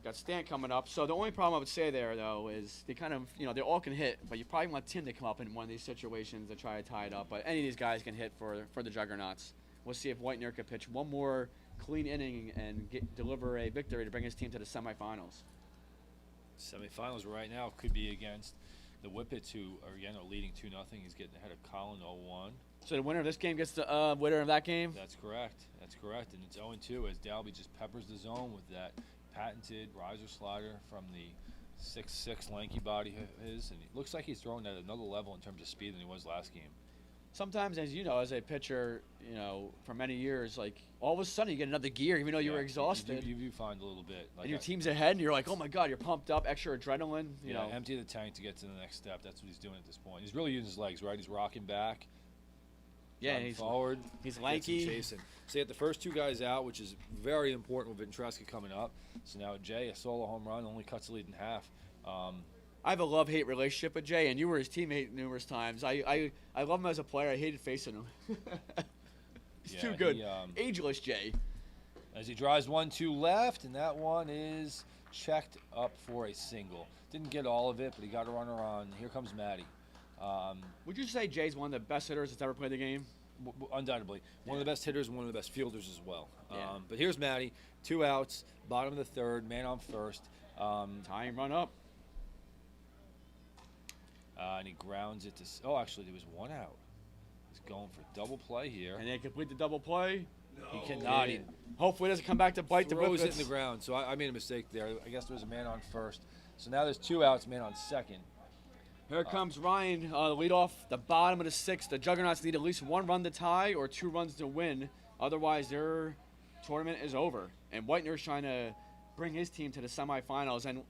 Speaker 1: got Stant coming up. So the only problem I would say there, though, is they kind of, they all can hit, but you probably want Tim to come up in one of these situations to try to tie it up. But any of these guys can hit for the Juggernauts. We'll see if Whitener can pitch one more clean inning and deliver a victory to bring his team to the semifinals.
Speaker 3: Semifinals right now could be against the Whippets, who are leading 2-0. He's getting ahead of Colin 0-1.
Speaker 1: So the winner of this game gets the winner of that game?
Speaker 3: That's correct. And it's 0-2 as Dalby just peppers the zone with that patented riser slider from the 6'6" lanky body of his. And it looks like he's throwing at another level in terms of speed than he was last game.
Speaker 1: Sometimes, as you know, as a pitcher, for many years, like, all of a sudden you get another gear, even though you were exhausted.
Speaker 3: You find a little bit. Like
Speaker 1: and your team's ahead, and you're like, oh, my God, you're pumped up, extra adrenaline. You know.
Speaker 3: Empty the tank to get to the next step. That's what he's doing at this point. He's really using his legs, right? He's rocking back.
Speaker 1: Yeah, he's
Speaker 3: forward.
Speaker 1: He's lanky.
Speaker 3: Chasing. So you have the first two guys out, which is very important with Ventresca coming up. So now Jay, a solo home run, only cuts the lead in half.
Speaker 1: I have a love-hate relationship with Jay, and you were his teammate numerous times. I love him as a player. I hated facing him. He's too good. Ageless Jay.
Speaker 3: As he drives 1-2 left, and that one is checked up for a single. Didn't get all of it, but he got a runner on. Here comes Matty.
Speaker 1: Would you say Jay's one of the best hitters that's ever played the game?
Speaker 3: Undoubtedly. One of the best hitters and one of the best fielders as well.
Speaker 1: Yeah.
Speaker 3: But here's Matty. 2 outs, bottom of the third, man on first.
Speaker 1: Tying run up.
Speaker 3: And he grounds it to... actually, there was 1 out. He's going for double play here.
Speaker 1: And they complete the double play?
Speaker 3: He cannot. He
Speaker 1: hopefully it doesn't come back to bite the
Speaker 3: Whippets.
Speaker 1: Whippets.
Speaker 3: It in the ground, so I made a mistake there. I guess there was a man on first. So now there's 2 outs, man on second.
Speaker 1: Here comes Ryan, lead off the bottom of the 6th. The Juggernauts need at least 1 run to tie or 2 runs to win. Otherwise, their tournament is over. And Whitener's trying to bring his team to the semifinals. And,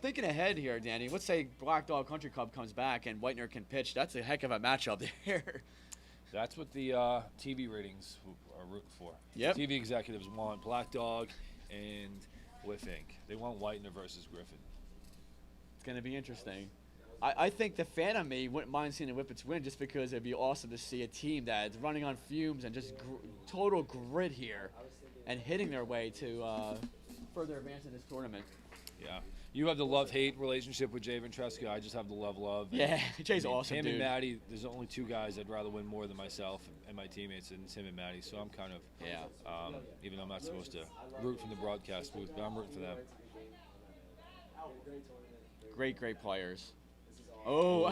Speaker 1: thinking ahead here, Danny, let's say Black Dog Country Club comes back and Whitener can pitch. That's a heck of a matchup there.
Speaker 3: That's what the TV ratings are rooting for.
Speaker 1: Yep.
Speaker 3: TV executives want Black Dog and Wiff Inc. They want Whitener versus Griffin.
Speaker 1: It's going to be interesting. I think the fan of me wouldn't mind seeing the Whippets win just because it'd be awesome to see a team that's running on fumes and just total grit here and hitting their way to further advance in this tournament.
Speaker 3: Yeah. You have the love-hate relationship with Jay Ventresca. I just have the love-love.
Speaker 1: Yeah, Jay's awesome,
Speaker 3: him
Speaker 1: dude.
Speaker 3: and Matty, there's only 2 guys I'd rather win more than myself and my teammates, and it's him and Matty. So I'm kind of, even though I'm not supposed to root from the broadcast booth, but I'm rooting for them.
Speaker 1: Great players. Oh,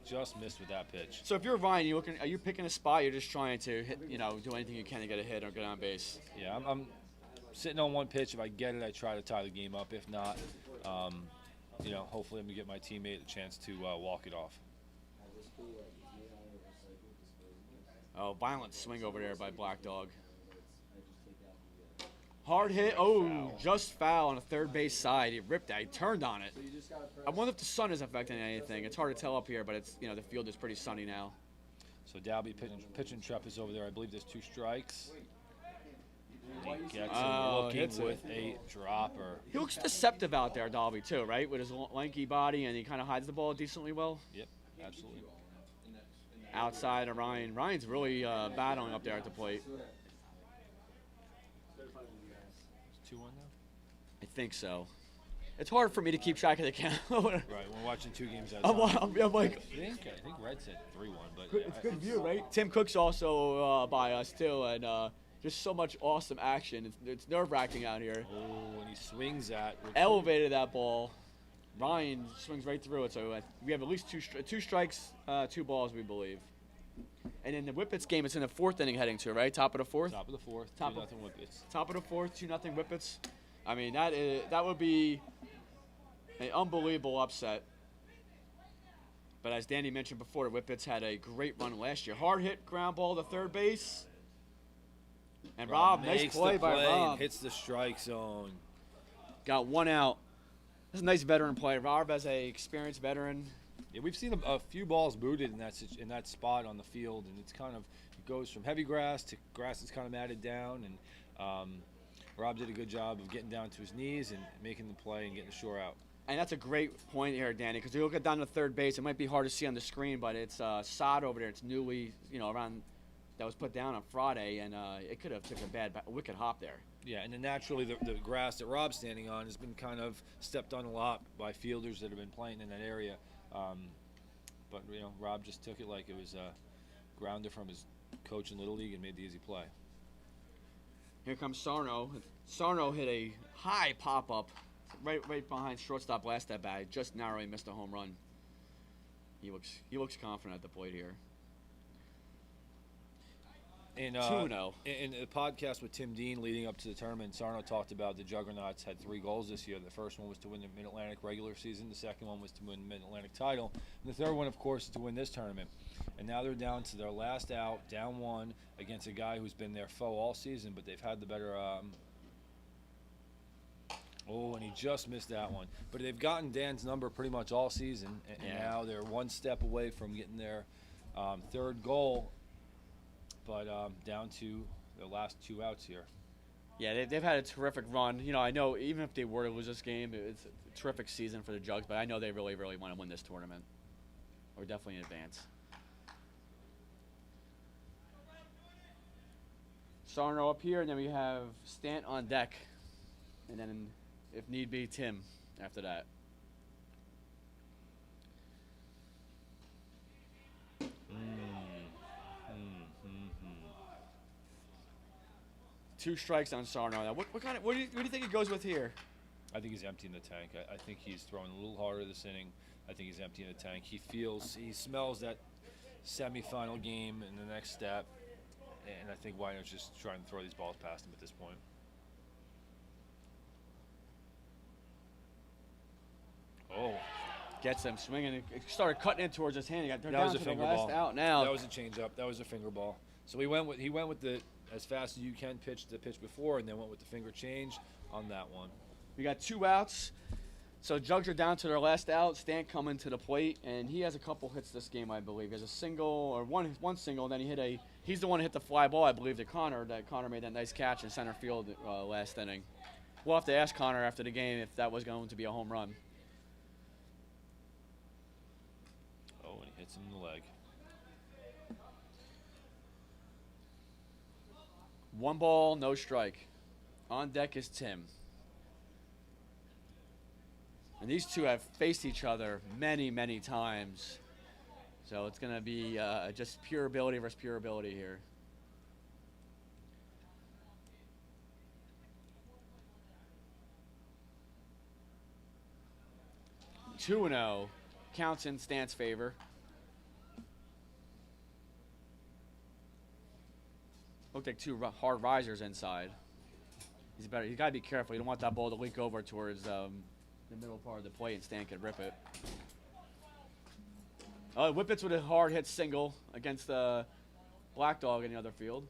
Speaker 3: Just missed with that pitch.
Speaker 1: So if you're Ryan, are you picking a spot? You're just trying to hit, do anything you can to get a hit or get on base.
Speaker 3: Yeah, I'm sitting on 1 pitch. If I get it, I try to tie the game up. If not, hopefully I'm gonna get my teammate a chance to walk it off.
Speaker 1: Oh, violent swing over there by Black Dog. Hard hit. Oh, just foul on the third base side. He ripped that. He turned on it. I wonder if the sun is affecting anything. It's hard to tell up here, but it's the field is pretty sunny now.
Speaker 3: So Dalby pitching Trepp is over there. I believe there's 2 strikes. He gets looking with a dropper.
Speaker 1: He looks deceptive out there, Dalby, too, right? With his lanky body, and he kind of hides the ball decently well.
Speaker 3: Yep, absolutely.
Speaker 1: Outside of Ryan. Ryan's really battling up there at the plate.
Speaker 3: 2-1 now?
Speaker 1: I think so. It's hard for me to keep track of the count.
Speaker 3: Right, we're watching 2 games at a
Speaker 1: time. I'm like,
Speaker 3: I think Red said 3-1, but
Speaker 1: it's good view, right? Tim Cook's also by us too, and just so much awesome action. It's nerve-wracking out here.
Speaker 3: Oh, and he swings that.
Speaker 1: Elevated that ball. Ryan swings right through it. So we have at least 2 strikes, 2 balls, we believe. And in the Whippets game, it's in the 4th inning heading to, right? Top of the 4th?
Speaker 3: Top of the 4th, 2-0 Whippets.
Speaker 1: Top of the 4th, 2-0 Whippets. I mean, that would be an unbelievable upset. But as Danny mentioned before, the Whippets had a great run last year. Hard hit ground ball to third base. And Rob, nice play by Rob.
Speaker 3: Hits the strike zone.
Speaker 1: Got 1 out. That's a nice veteran play. Rob as a experienced veteran.
Speaker 3: Yeah, we've seen a few balls booted in that spot on the field, and it goes from heavy grass to grass that's kind of matted down, and Rob did a good job of getting down to his knees and making the play and getting the shore out.
Speaker 1: And that's a great point here, Danny, because you look at down to third base, it might be hard to see on the screen, but it's sod over there. It's newly, around that was put down on Friday, and it could have took a wicked hop there.
Speaker 3: Yeah, and then naturally the grass that Rob's standing on has been kind of stepped on a lot by fielders that have been playing in that area. But Rob just took it like it was a grounder from his coach in Little League and made the easy play.
Speaker 1: Here comes Sarno. Sarno hit a high pop-up right behind shortstop last at bat. Just narrowly missed a home run. He looks confident at the plate here.
Speaker 3: And
Speaker 1: 2-0.
Speaker 3: In the podcast with Tim Dean leading up to the tournament, Sarno talked about the Juggernauts had 3 goals this year. The first one was to win the Mid-Atlantic regular season. The second one was to win the Mid-Atlantic title. And the third one, of course, is to win this tournament. And now they're down to their last out, down 1, against a guy who's been their foe all season, but they've had the better and he just missed that one. But they've gotten Dan's number pretty much all season, and now they're one step away from getting their third goal, but down to their last 2 outs here.
Speaker 1: Yeah, they've had a terrific run. I know even if they were to lose this game, it's a terrific season for the Jugs, but I know they really, really want to win this tournament, or definitely in advance. Sarno up here, and then we have Stant on deck, and then, if need be, Tim after that. Two strikes on Sarno. Now, what do you think he goes with here?
Speaker 3: I think he's emptying the tank. I think he's throwing a little harder this inning. I think he's emptying the tank. He smells that semifinal game in the next step, and I think Weiner's just trying to throw these balls past him at this point. Oh.
Speaker 1: Gets him swinging. It started cutting in towards his hand. He got
Speaker 3: that was a finger ball.
Speaker 1: Out now.
Speaker 3: That was a changeup. That was a finger ball. So he went with the as fast as you can pitch the pitch before, and then went with the finger change on that one.
Speaker 1: We got 2 outs. So Jugs are down to their last out. Stant coming to the plate, and he has a couple hits this game, I believe. He has a single, or one single, and then he's the one who hit the fly ball, I believe, to Connor. That Connor made that nice catch in center field last inning. We'll have to ask Connor after the game if that was going to be a home run.
Speaker 3: Oh, and he hits him in the leg.
Speaker 1: 1 ball, no strike. On deck is Tim. And these two have faced each other many, many times. So it's going to be just pure ability versus pure ability here. Two and 0 counts in Stant's favor. Looked like 2 hard risers inside. He's got to be careful. You don't want that ball to leak over towards the middle part of the plate, and Stant could rip it. Whippets with a hard hit single against Black Dog in the other field.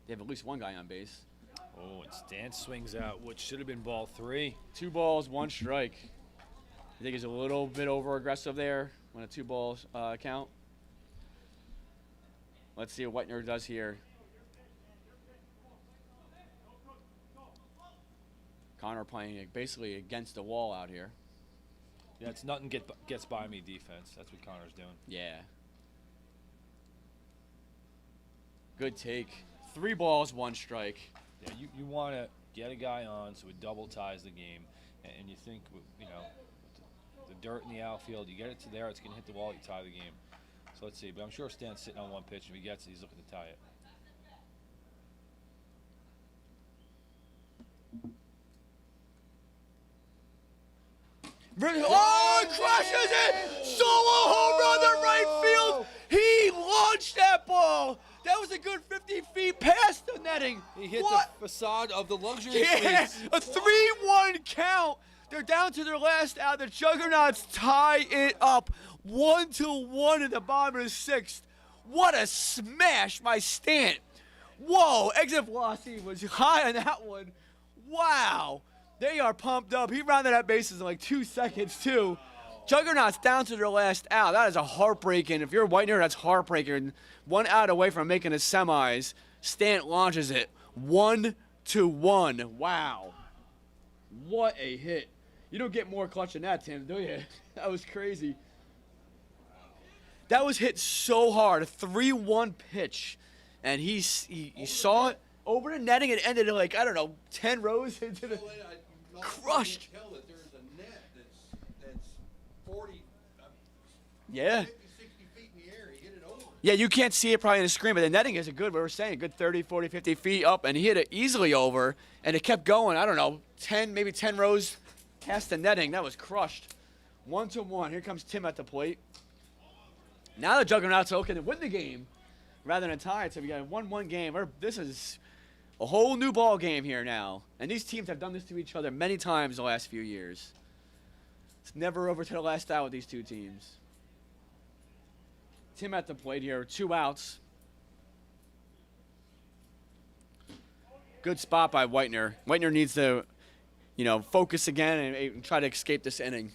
Speaker 1: They have at least 1 guy on base.
Speaker 3: Oh, and Stant swings out what should have been ball 3.
Speaker 1: 2 balls, 1 strike. I think he's a little bit over aggressive there when a 2 balls count. Let's see what Whitener does here. Connor playing basically against the wall out here.
Speaker 3: Yeah, it's nothing gets by me defense. That's what Connor's doing.
Speaker 1: Yeah. Good take. 3 balls, 1 strike.
Speaker 3: Yeah, you want to get a guy on so it double ties the game, and you think, the dirt in the outfield, you get it to there, it's going to hit the wall, you tie the game. So let's see, but I'm sure Stan's sitting on 1 pitch. If he gets it, he's looking to tie it.
Speaker 1: Oh, crushes it! Solo home run to right field! He launched that ball! That was a good 50 feet past the netting.
Speaker 3: He hit the facade of the luxury
Speaker 1: Yeah,
Speaker 3: suites.
Speaker 1: a 3-1 count. They're down to their last out. The Juggernauts tie it up 1-1 in the bottom of the 6th. What a smash by Stant. Whoa, exit velocity was high on that one. Wow. They are pumped up. He rounded that bases in like 2 seconds, too. Juggernauts down to their last out. That is a heartbreaking. If you're Whitener, that's heartbreaking. 1 out away from making the semis. Stant launches it 1-1. Wow. What a hit. You don't get more clutch than that, Tim, do you? That was crazy. That was hit so hard, a 3-1 pitch, and he saw it over the netting and ended it like, I don't know, 10 rows into the crushed.
Speaker 5: Tell that there's a net that's 40,
Speaker 1: Yeah.
Speaker 5: 50, 60 feet in the air. He hit it over.
Speaker 1: Yeah, you can't see it probably in the screen, but the netting is a good, what we're saying, a good 30, 40, 50 feet up, and he hit it easily over, and it kept going, I don't know, 10, maybe 10 rows past the netting. That was crushed. 1-1. Here comes Tim at the plate. Now the Juggernauts are looking to win the game rather than tie it. So we got a 1-1 game. This is a whole new ball game here now. And these teams have done this to each other many times the last few years. It's never over to the last out with these two teams. Tim at the plate here, 2 outs. Good spot by Whitener. Whitener needs to, focus again and try to escape this inning.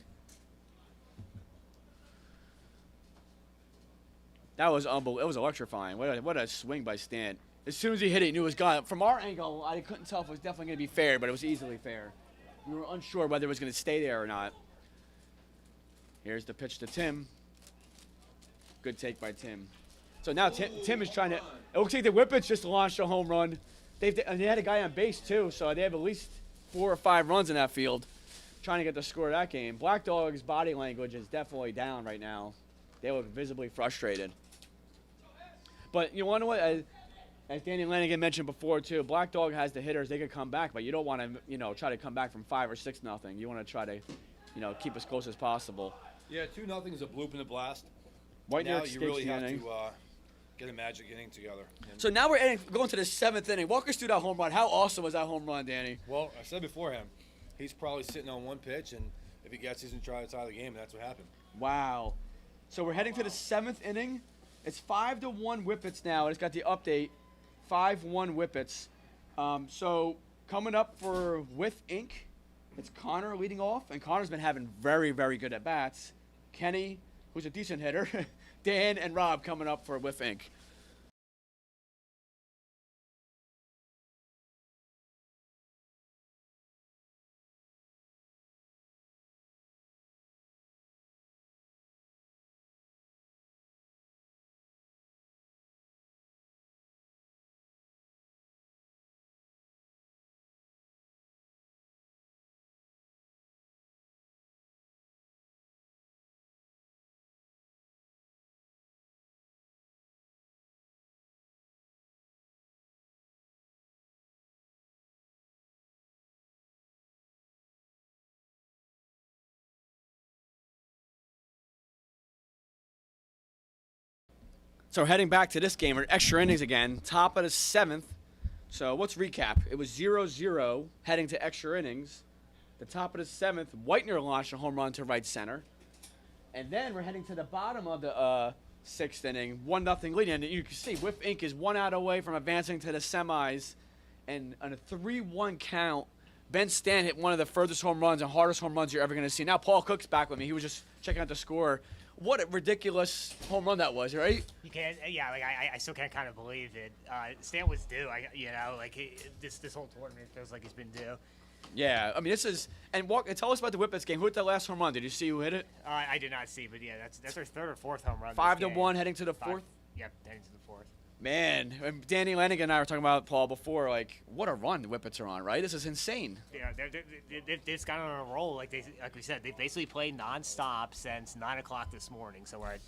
Speaker 1: That was unbelievable. It was electrifying. What a swing by Stant. As soon as he hit it, he knew it was gone. From our angle, I couldn't tell if it was definitely going to be fair, but it was easily fair. We were unsure whether it was going to stay there or not. Here's the pitch to Tim. Good take by Tim. So now Tim is trying to. It looks like the Whippets just launched a home run. They had a guy on base too, so they have at least 4 or 5 runs in that field, trying to get the score of that game. Black Dog's body language is definitely down right now. They look visibly frustrated. But you want to know what? As Danny Lanigan mentioned before too, Black Dog has the hitters; they could come back, but you don't want to, try to come back from 5 or 6-0. You want to try to, keep as close as possible.
Speaker 3: Yeah, 2-0 is a bloop in the blast.
Speaker 1: Whitener
Speaker 3: now you really have
Speaker 1: inning.
Speaker 3: to get a magic inning together. And
Speaker 1: So now we're going to the 7th inning. Walk us through that home run. How awesome was that home run, Danny?
Speaker 3: well, I said beforehand, he's probably sitting on 1 pitch, and if he gets, he's going to try to tie the game, and that's what happened.
Speaker 1: Wow. So we're heading to the 7th inning. It's 5-1 Whippets now. It's got the update. 5-1 Whippets. So coming up for Wiff Inc., it's Connor leading off, and Connor's been having very, very good at-bats. Kenny, who's a decent hitter, Dan, and Rob coming up for Wiff Inc. So heading back to this game, we're extra innings again, top of the 7th. So let's recap. It was 0-0 heading to extra innings. The top of the 7th, Whitener launched a home run to right center. And then we're heading to the bottom of the 6th inning, 1-0 lead. And you can see Wiff Inc. is 1 out away from advancing to the semis. And on a 3-1 count, Ben Stant hit one of the furthest home runs and hardest home runs you're ever going to see. Now Paul Cook's back with me. He was just checking out the score. What a ridiculous home run that was, right?
Speaker 4: You can't, yeah. Like I still can't kind of believe it. Stan was due. This whole tournament feels like he's been due.
Speaker 1: Yeah, I mean this is and tell us about the Whippets game. Who hit that last home run? Did you see who hit it?
Speaker 4: I did not see, but yeah, that's our 3rd or 4th home run.
Speaker 1: 5-1 heading to the 4th.
Speaker 4: Yep, heading to the 4th.
Speaker 1: Man, and Danny Lanigan and I were talking about Paul before. Like, what a run the Whippets are on, right? This is insane.
Speaker 4: Yeah, they've just got on a roll. Like we said, they basically played nonstop since 9 o'clock this morning. So we're at